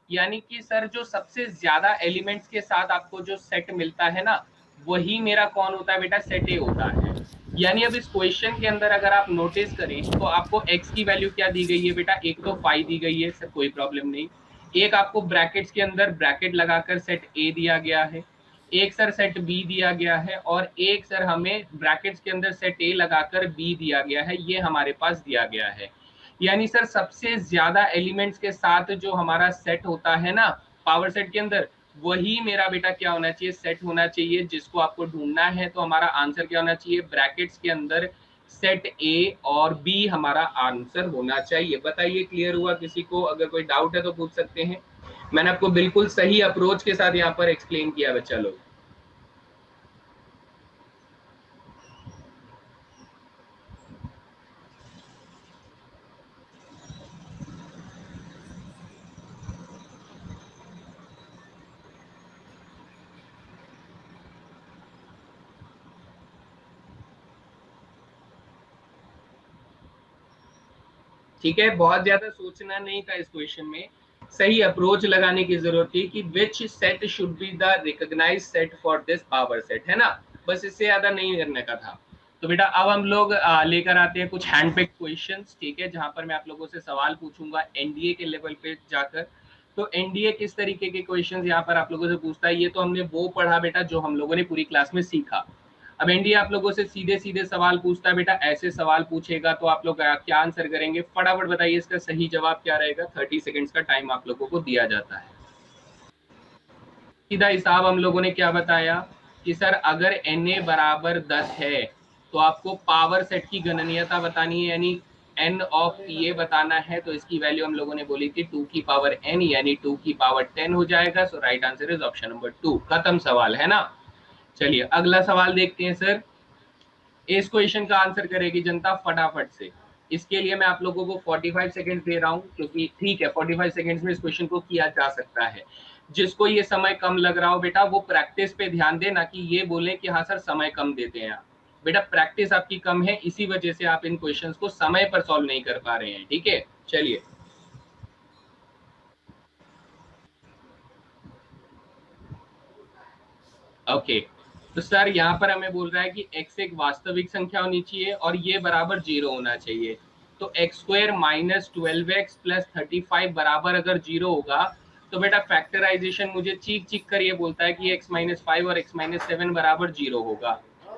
यानी कि सर जो सबसे ज्यादा एलिमेंट्स के साथ आपको जो सेट मिलता है ना, वही मेरा कौन होता है बेटा, सेट ए होता है। यानी अब इस क्वेश्चन के अंदर अगर आप नोटिस करें तो आपको x की वैल्यू क्या दी गई है बेटा, एक तो 5 दी गई है सर, कोई प्रॉब्लम नहीं। एक आपको ब्रैकेट्स के अंदर ब्रैकेट लगाकर सेट ए दिया गया है, एक सर सेट बी दिया गया है, और एक सर हमें ब्रैकेट्स के अंदर सेट ए लगाकर बी दिया गया है, ये हमारे पास दिया गया है। यानी सर सबसे ज्यादा एलिमेंट्स के साथ जो हमारा सेट होता है ना पावर सेट के अंदर, वही मेरा बेटा क्या होना चाहिए, सेट होना चाहिए, जिसको आपको ढूंढना है। तो हमारा आंसर क्या होना चाहिए, ब्रैकेट्स के अंदर सेट ए और बी हमारा आंसर होना चाहिए। बताइए क्लियर हुआ किसी को? अगर कोई डाउट है तो पूछ सकते हैं। मैंने आपको बिल्कुल सही अप्रोच के साथ यहाँ पर एक्सप्लेन किया बच्चा लोग। ठीक है, बहुत ज्यादा सोचना नहीं था इस क्वेश्चन में, सही अप्रोच लगाने की जरूरत थी कि which set should be the recognised set for this power set, है ना? बस इससे ज्यादा नहीं करने का था। तो बेटा अब हम लोग लेकर आते हैं कुछ हैंड पिक क्वेश्चंस, ठीक है, जहां पर मैं आप लोगों से सवाल पूछूंगा एनडीए के लेवल पे जाकर। तो एनडीए किस तरीके के क्वेश्चंस यहाँ पर आप लोगों से पूछता है, ये तो हमने वो पढ़ा बेटा जो हम लोगों ने पूरी क्लास में सीखा। अब एनडीए आप लोगों से सीधे सीधे सवाल पूछता है बेटा, ऐसे सवाल पूछेगा तो आप लोग क्या आंसर करेंगे, फटाफट बताइए इसका सही जवाब क्या रहेगा। 30 सेकंड्स का टाइम आप लोगों को दिया जाता है। सीधा हिसाब हम लोगों ने क्या बताया कि सर अगर Na बराबर 10 है तो आपको पावर सेट की गणनीयता बतानी है, यानी n ऑफ ये बताना है। तो इसकी वैल्यू हम लोगों ने बोली थी 2 की पावर n, यानी 2 की पावर 10 हो जाएगा। So right answer is option number 2। खत्म सवाल, है ना? चलिए अगला सवाल देखते हैं सर। इस क्वेश्चन का आंसर करेगी जनता फटाफट से। इसके लिए मैं आप लोगों को 45 सेकंड दे रहा हूं, क्योंकि ठीक है 45 सेकंड्स में इस क्वेश्चन को किया जा सकता है। जिसको ये समय कम लग रहा हो बेटा, वो प्रैक्टिस पे ध्यान दे, ना कि ये बोले कि हाँ सर समय कम देते हैं आप। बेटा प्रैक्टिस आपकी कम है, इसी वजह से आप इन क्वेश्चंस को समय पर सॉल्व नहीं कर पा रहे हैं, ठीक है? चलिए ओके। तो सर यहाँ पर हमें बोल रहा है कि x एक वास्तविक संख्या होनी चाहिए और ये बराबर 0 होना चाहिए। तो x square minus 12x plus 35 बराबर अगर 0 होगा तो बेटा फैक्टराइजेशन मुझे चीख चीख कर ये बोलता है कि x माइनस 5 और x माइनस 7 बराबर 0 होगा।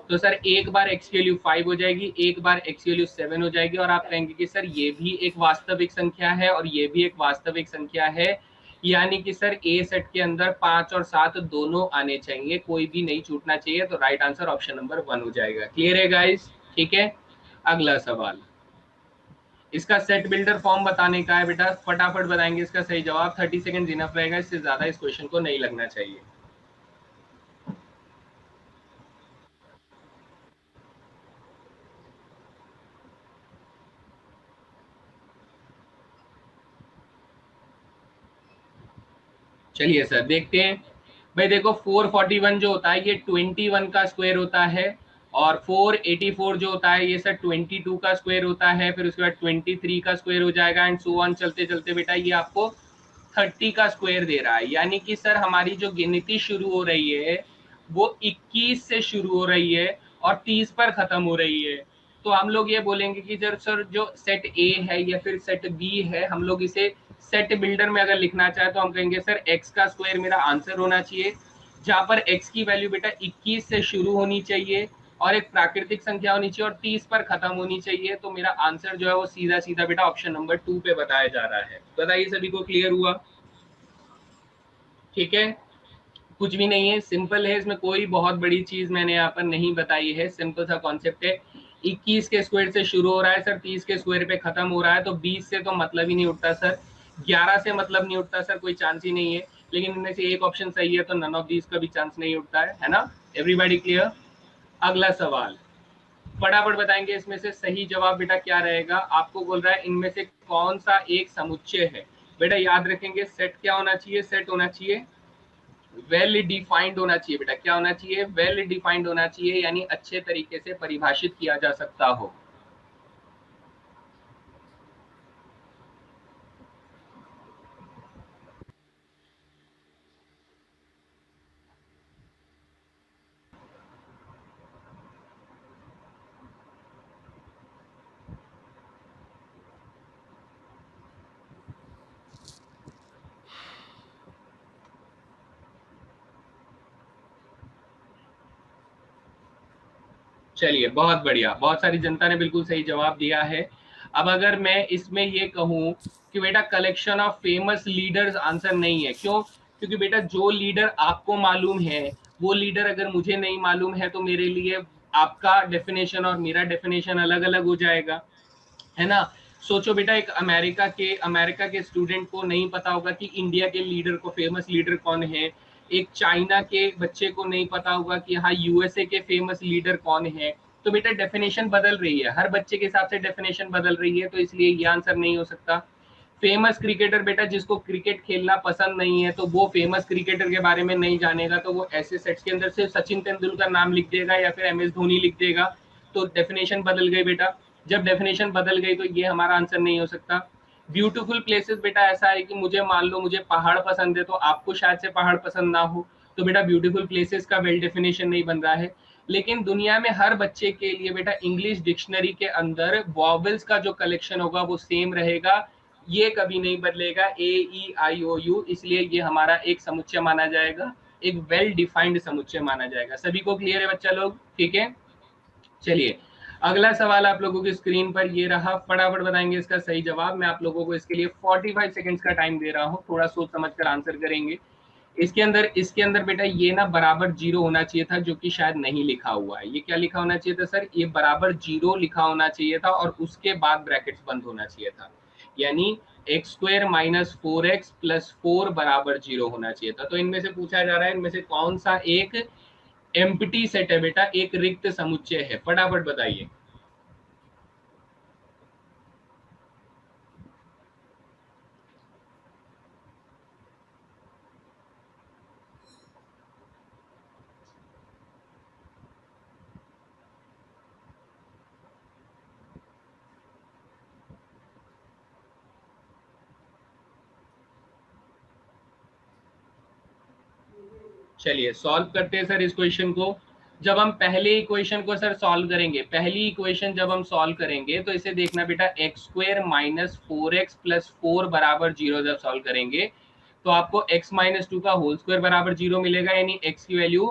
तो सर एक बार x की वैल्यू 5 हो जाएगी, एक बार x की वैल्यू 7 हो जाएगी, और आप कहेंगे कि सर ये भी एक वास्तविक संख्या है और ये भी एक वास्तविक संख्या है। यानी कि सर ए सेट के अंदर 5 और 7 दोनों आने चाहिए, कोई भी नहीं छूटना चाहिए। तो राइट आंसर ऑप्शन नंबर 1 हो जाएगा। क्लियर है गाइस? ठीक है, अगला सवाल। इसका सेट बिल्डर फॉर्म बताने का है बेटा, फटाफट बताएंगे इसका सही जवाब। 30 सेकंड इनफ रहेगा, इससे ज्यादा इस क्वेश्चन को नहीं लगना चाहिए। चलिए सर देखते हैं। भाई देखो 441 जो होता है ये 21 का स्क्वायर होता है, और 484 जो होता है ये सर 22 का स्क्वायर होता है, फिर उसके बाद 23 का स्क्वायर हो जाएगा एंड सो ऑन चलते चलते बेटा ये आपको 30 का स्क्वायर दे रहा है। यानी कि सर हमारी जो गिनती शुरू हो रही है वो 21 से शुरू हो रही है और 30 पर खत्म हो रही है। तो हम लोग ये बोलेंगे कि सर जो सेट ए है या फिर सेट बी है, हम लोग इसे सेट बिल्डर में अगर लिखना चाहे तो हम कहेंगे सर एक्स का स्क्वायर मेरा आंसर होना चाहिए, जहां पर एक्स की वैल्यू बेटा 21 से शुरू होनी चाहिए और एक प्राकृतिक संख्या होनी चाहिए और 30 पर खत्म होनी चाहिए। तो मेरा आंसर जो है वो सीधा सीधा बेटा ऑप्शन नंबर 2 पे बताया जा रहा है। बताइए सभी को क्लियर हुआ? ठीक है, कुछ भी नहीं है, सिंपल है, इसमें कोई बहुत बड़ी चीज मैंने यहाँ पर नहीं बताई है, सिंपल सा कॉन्सेप्ट है। 21 के स्क्वायर से शुरू हो रहा है सर, 30 के स्क्वायर पे खत्म हो रहा है, तो 20 से तो मतलब ही नहीं उठता सर, 11 से मतलब नहीं उठता सर, कोई चांस ही नहीं है। लेकिन इनमें से एक ऑप्शन सही है तो नन ऑफ दीज का भी चांस नहीं उठता है ना? Everybody clear? अगला सवाल फटाफट बताएंगे, इसमें से सही जवाब बेटा क्या रहेगा? आपको बोल रहा है इनमें से कौन सा एक समुच्चय है। बेटा याद रखेंगे सेट क्या होना चाहिए, सेट होना चाहिए वेल डिफाइंड होना चाहिए। बेटा क्या होना चाहिए? वेल डिफाइंड होना चाहिए, यानी अच्छे तरीके से परिभाषित किया जा सकता हो। चलिए बहुत बढ़िया, बहुत सारी जनता ने बिल्कुल सही जवाब दिया है। अब अगर मैं इसमें ये कहूं कि बेटा collection of famous leaders answer नहीं है, क्यों? क्योंकि बेटा जो लीडर आपको मालूम है वो लीडर अगर मुझे नहीं मालूम है तो मेरे लिए आपका डेफिनेशन और मेरा डेफिनेशन अलग अलग हो जाएगा, है ना? सोचो बेटा एक अमेरिका के स्टूडेंट को नहीं पता होगा कि इंडिया के लीडर को फेमस लीडर कौन है, एक चाइना के बच्चे को नहीं पता होगा कि हाँ यूएसए के फेमस लीडर कौन है। तो बेटा डेफिनेशन बदल रही है, हर बच्चे के हिसाब से डेफिनेशन बदल रही है, तो इसलिए ये आंसर नहीं हो सकता। फेमस क्रिकेटर बेटा जिसको क्रिकेट खेलना पसंद नहीं है तो वो फेमस क्रिकेटर के बारे में नहीं जानेगा, तो वो ऐसे सेट्स के अंदर सिर्फ सचिन तेंदुलकर नाम लिख देगा या फिर एम एस धोनी लिख देगा। तो डेफिनेशन बदल गई बेटा, जब डेफिनेशन बदल गई तो ये हमारा आंसर नहीं हो सकता। ब्यूटीफुल प्लेसेस बेटा ऐसा है कि मुझे मान लो मुझे पहाड़ पसंद है तो आपको शायद से पहाड़ पसंद ना हो, तो बेटा ब्यूटीफुल प्लेसेस का वेल डेफिनेशन नहीं बन रहा है। लेकिन दुनिया में हर बच्चे के लिए बेटा इंग्लिश डिक्शनरी के अंदर वॉवेल्स का जो कलेक्शन होगा वो सेम रहेगा, ये कभी नहीं बदलेगा, ए ई आई ओ यू, इसलिए ये हमारा एक समुच्चय माना जाएगा, एक वेल डिफाइंड समुच्चय माना जाएगा। सभी को क्लियर है बच्चा लोग? ठीक है, चलिए अगला सवाल आप लोगों की स्क्रीन पर ये रहा, फटाफट बताएंगे इसका सही जवाब। मैं आप लोगों को इसके लिए 45 सेकंड्स का टाइम दे रहा हूँ, थोड़ा सोच समझ कर आंसर करेंगे। इसके अंदर बेटा ये ना बराबर जीरो होना चाहिए था, जो कि शायद नहीं लिखा हुआ है। ये क्या लिखा होना चाहिए था सर? ये बराबर जीरो लिखा होना चाहिए था और उसके बाद ब्रैकेट्स बंद होना चाहिए था, यानी x square minus 4x plus 4 बराबर जीरो होना चाहिए था। तो इनमें से पूछा जा रहा है इनमें से कौन सा एक एम्प्टी सेट है बेटा, एक रिक्त समुच्चय है, फटाफट बताइए। चलिए सॉल्व करते हैं सर इस क्वेश्चन को। जब हम पहले इक्वेशन को सर सॉल्व करेंगे, पहली इक्वेशन जब हम सॉल्व करेंगे तो इसे देखना बेटा, x square minus 4x plus 4 बराबर जीरो जब सॉल्व करेंगे तो आपको x माइनस 2 का होल स्क्वायर बराबर जीरो मिलेगा, यानी x की वैल्यू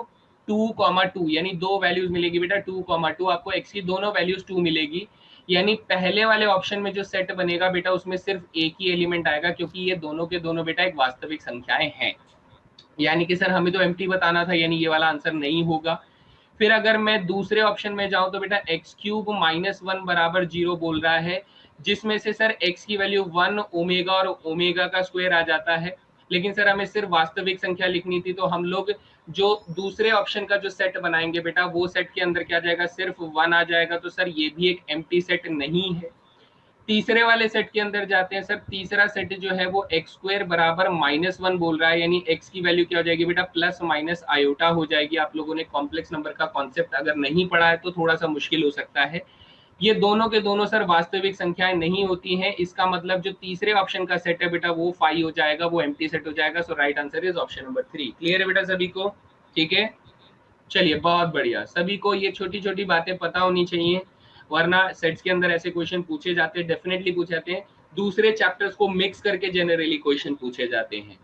2,2, यानी दो वैल्यूज मिलेगी बेटा 2,2, आपको x की दोनों वैल्यूज 2 मिलेगी। यानी पहले वाले ऑप्शन में जो सेट बनेगा बेटा उसमें सिर्फ एक ही एलिमेंट आएगा, क्योंकि ये दोनों के दोनों बेटा एक वास्तविक संख्याएं हैं। यानी कि सर हमें तो एम्प्टी बताना था, यानी ये वाला आंसर नहीं होगा। फिर अगर मैं दूसरे ऑप्शन में जाऊं तो बेटा एक्स क्यूब माइनस 1 बराबर जीरो बोल रहा है, जिसमें से सर एक्स की वैल्यू 1 ओमेगा और ओमेगा का स्क्वायर आ जाता है। लेकिन सर हमें सिर्फ वास्तविक संख्या लिखनी थी, तो हम लोग जो दूसरे ऑप्शन का जो सेट बनाएंगे बेटा वो सेट के अंदर क्या जाएगा, सिर्फ 1 आ जाएगा, तो सर ये भी एक एम्प्टी सेट नहीं है। तीसरे वाले सेट के अंदर जाते हैं सर। तीसरा सेट जो है वो एक्स स्क्वायर बराबर -1 बोल रहा है, यानी एक्स की वैल्यू क्या हो जाएगी बेटा, प्लस माइनस आयोटा हो जाएगी। आप लोगों ने कॉम्प्लेक्स नंबर का कॉन्सेप्ट अगर नहीं पढ़ा है तो थोड़ा सा मुश्किल हो सकता है। ये दोनों के दोनों सर वास्तविक संख्याएं नहीं होती हैं, इसका मतलब जो तीसरे ऑप्शन का सेट है बेटा वो फाई हो जाएगा, वो एम्प्टी सेट हो जाएगा। So right answer is option number 3। Clear है बेटा सभी को? ठीक है, चलिए बहुत बढ़िया। सभी को ये छोटी छोटी बातें पता होनी चाहिए, वरना सेट्स के अंदर ऐसे क्वेश्चन पूछे जाते हैं, डेफिनेटली पूछे जाते हैं। दूसरे चैप्टर्स को मिक्स करके जनरली क्वेश्चन पूछे जाते हैं।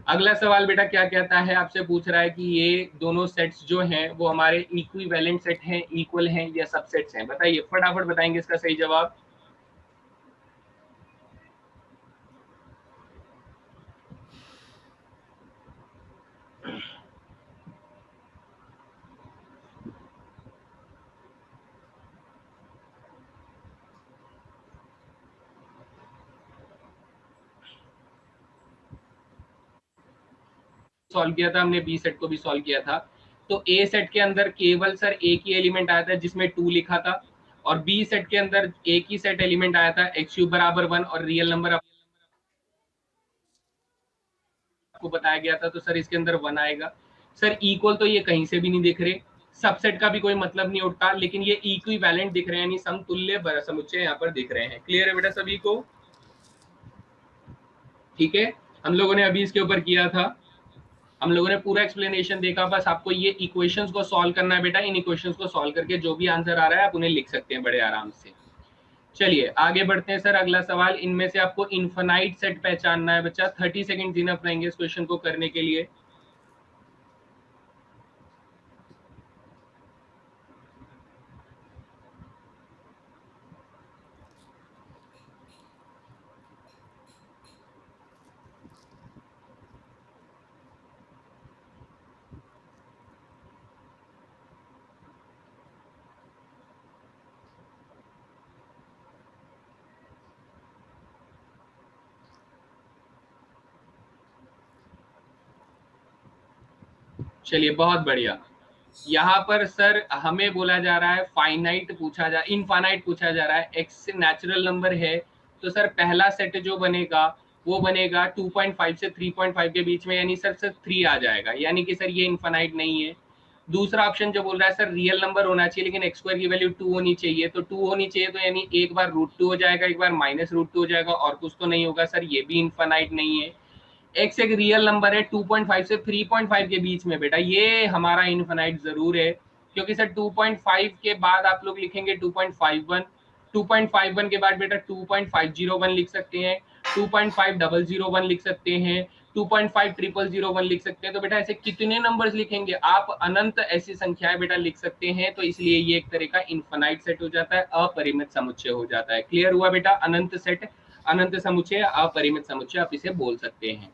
अगला सवाल बेटा क्या कहता है, आपसे पूछ रहा है कि ये दोनों सेट्स जो हैं वो हमारे इक्विवेलेंट सेट हैं, इक्वल हैं या सबसेट्स हैं? बताइए, फटाफट बताएंगे इसका सही जवाब। सॉल्व किया था हमने, बी सेट को भी सॉल्व किया था। तो ए सेट के अंदर केवल सर एक ही एलिमेंट आया था जिसमें 2 लिखा था, और बी सेट के अंदर एक ही सेट एलिमेंट आया था एक्स क्यूब बराबर 1, और रियल नंबर आपको बताया गया था, तो सर इसके अंदर 1 आएगा। सर इक्वल तो ये कहीं से भी नहीं दिख रहे, सबसेट का भी कोई मतलब नहीं उठता, लेकिन ये इक्विवेलेंट दिख रहे हैं, यानी समतुल्य समुच्चय यहाँ पर दिख रहे हैं। क्लियर है बेटा सभी को? ठीक है, हम लोगों ने अभी इसके ऊपर किया था, हम लोगों ने पूरा एक्सप्लेनेशन देखा। बस आपको ये इक्वेशंस को सॉल्व करना है बेटा। इन इक्वेशंस को सॉल्व करके जो भी आंसर आ रहा है आप उन्हें लिख सकते हैं बड़े आराम से। चलिए आगे बढ़ते हैं सर। अगला सवाल, इनमें से आपको इनफाइनाइट सेट पहचानना है बच्चा। 30 सेकंड इनफ रहेंगे इस क्वेश्चन को करने के लिए। चलिए बहुत बढ़िया। यहाँ पर सर हमें बोला जा रहा है फाइनाइट पूछा जा, इनफाइनाइट पूछा जा रहा है। एक्स नेचुरल नंबर है, तो सर पहला सेट जो बनेगा वो बनेगा 2.5 से 3.5 के बीच में, यानी सर 3 आ जाएगा, यानी कि सर ये इनफाइनाइट नहीं है। दूसरा ऑप्शन जो बोल रहा है सर रियल नंबर होना चाहिए लेकिन एक्स स्क्वायर की वैल्यू 2 होनी चाहिए, तो 2 होनी चाहिए, तो यानी एक बार √2 हो जाएगा, एक बार -√2 हो जाएगा, और कुछ तो नहीं होगा सर, ये भी इनफाइनाइट नहीं है। एक्स एक रियल नंबर है 2.5 से 3.5 के बीच में बेटा, ये हमारा इनफाइनाइट जरूर है, क्योंकि सर 2.5 के बाद आप लोग लिखेंगे 2.51, 2.51 के बाद बेटा 2.501 लिख सकते हैं, 2.5001 लिख सकते हैं, 2.5001 लिख सकते हैं। तो बेटा ऐसे कितने नंबर्स लिखेंगे आप? अनंत ऐसी संख्याएं बेटा लिख सकते हैं, तो इसलिए ये एक तरह का इनफाइनाइट सेट हो जाता है, अपरिमित समुच्चय हो जाता है। क्लियर हुआ बेटा? अनंत सेट, अनंत समुच्चय, अपरिमित समुच्चय आप इसे बोल सकते हैं।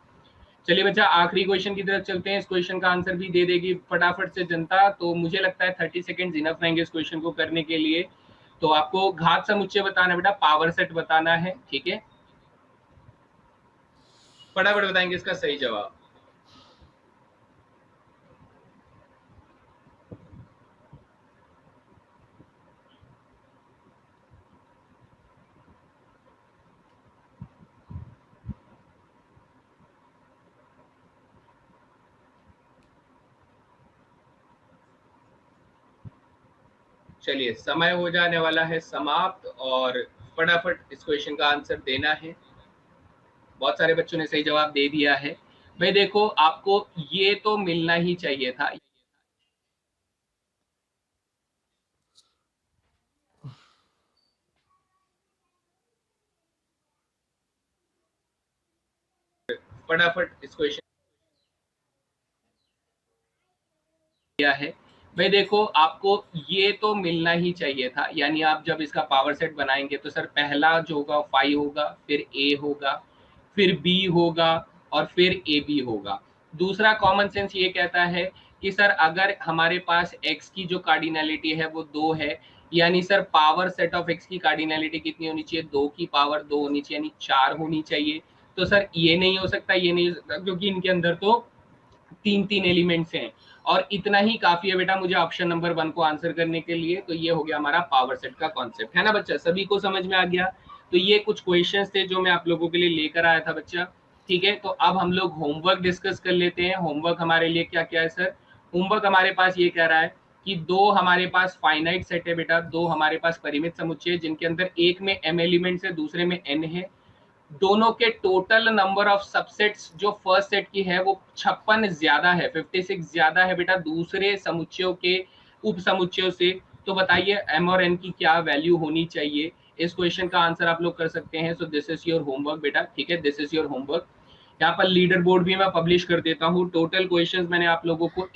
चलिए बच्चा आखिरी क्वेश्चन की तरफ चलते हैं। इस क्वेश्चन का आंसर भी दे देगी फटाफट से जनता, तो मुझे लगता है 30 सेकंड इनफ रहेंगे इस क्वेश्चन को करने के लिए। तो आपको घात समुच्चय बताना है बेटा, पावर सेट बताना है, ठीक है? फटाफट बताएंगे इसका सही जवाब। चलिए समय हो जाने वाला है समाप्त, और फटाफट इस क्वेश्चन का आंसर देना है। बहुत सारे बच्चों ने सही जवाब दे दिया है। भाई देखो, आपको ये तो मिलना ही चाहिए था, फटाफट इस क्वेश्चन दिया है। भाई देखो, आपको ये तो मिलना ही चाहिए था, यानी आप जब इसका पावर सेट बनाएंगे तो सर पहला जो होगा 5 होगा, फिर ए होगा, फिर बी होगा, और फिर ए बी होगा। दूसरा कॉमन सेंस ये कहता है कि सर अगर हमारे पास एक्स की जो कार्डिनलिटी है वो 2 है, यानी sir power set of x की कार्डिनलिटी कितनी होनी चाहिए? 2 की पावर 2 होनी चाहिए, यानी 4 होनी चाहिए। तो सर ये नहीं हो सकता, ये नहीं हो सकता, क्योंकि इनके अंदर तो तीन एलिमेंट्स हैं, और इतना ही काफी है बेटा मुझे ऑप्शन नंबर 1 को आंसर करने के लिए। तो ये हो गया हमारा पावर सेट का कॉन्सेप्ट, है ना बच्चा, सभी को समझ में आ गया। तो ये कुछ क्वेश्चंस थे जो मैं आप लोगों के लिए लेकर आया था बच्चा, ठीक है। तो अब हम लोग होमवर्क डिस्कस कर लेते हैं। होमवर्क हमारे लिए क्या क्या है सर? होमवर्क हमारे पास ये कह रहा है कि दो हमारे पास फाइनाइट सेट है बेटा, दो हमारे पास परिमित समुच्चय जिनके अंदर एक में m एलिमेंट्स है, दूसरे में n है। दोनों के टोटल नंबर ऑफ सबसेट्स जो फर्स्ट सेट की है वो 56 ज्यादा है, 56 ज्यादा है बेटा दूसरे समुच्चयों के उप समुच्चयों से। तो बताइए m और n की क्या वैल्यू होनी चाहिए? इस क्वेश्चन का आंसर आप लोग कर सकते हैं। So this is your homework बेटा, ठीक है, दिस इज योर होमवर्क। यहाँ पर लीडर बोर्ड भी मैं पब्लिश कर देता हूँ। टोटल क्वेश्चंस मैंने आप लोगों को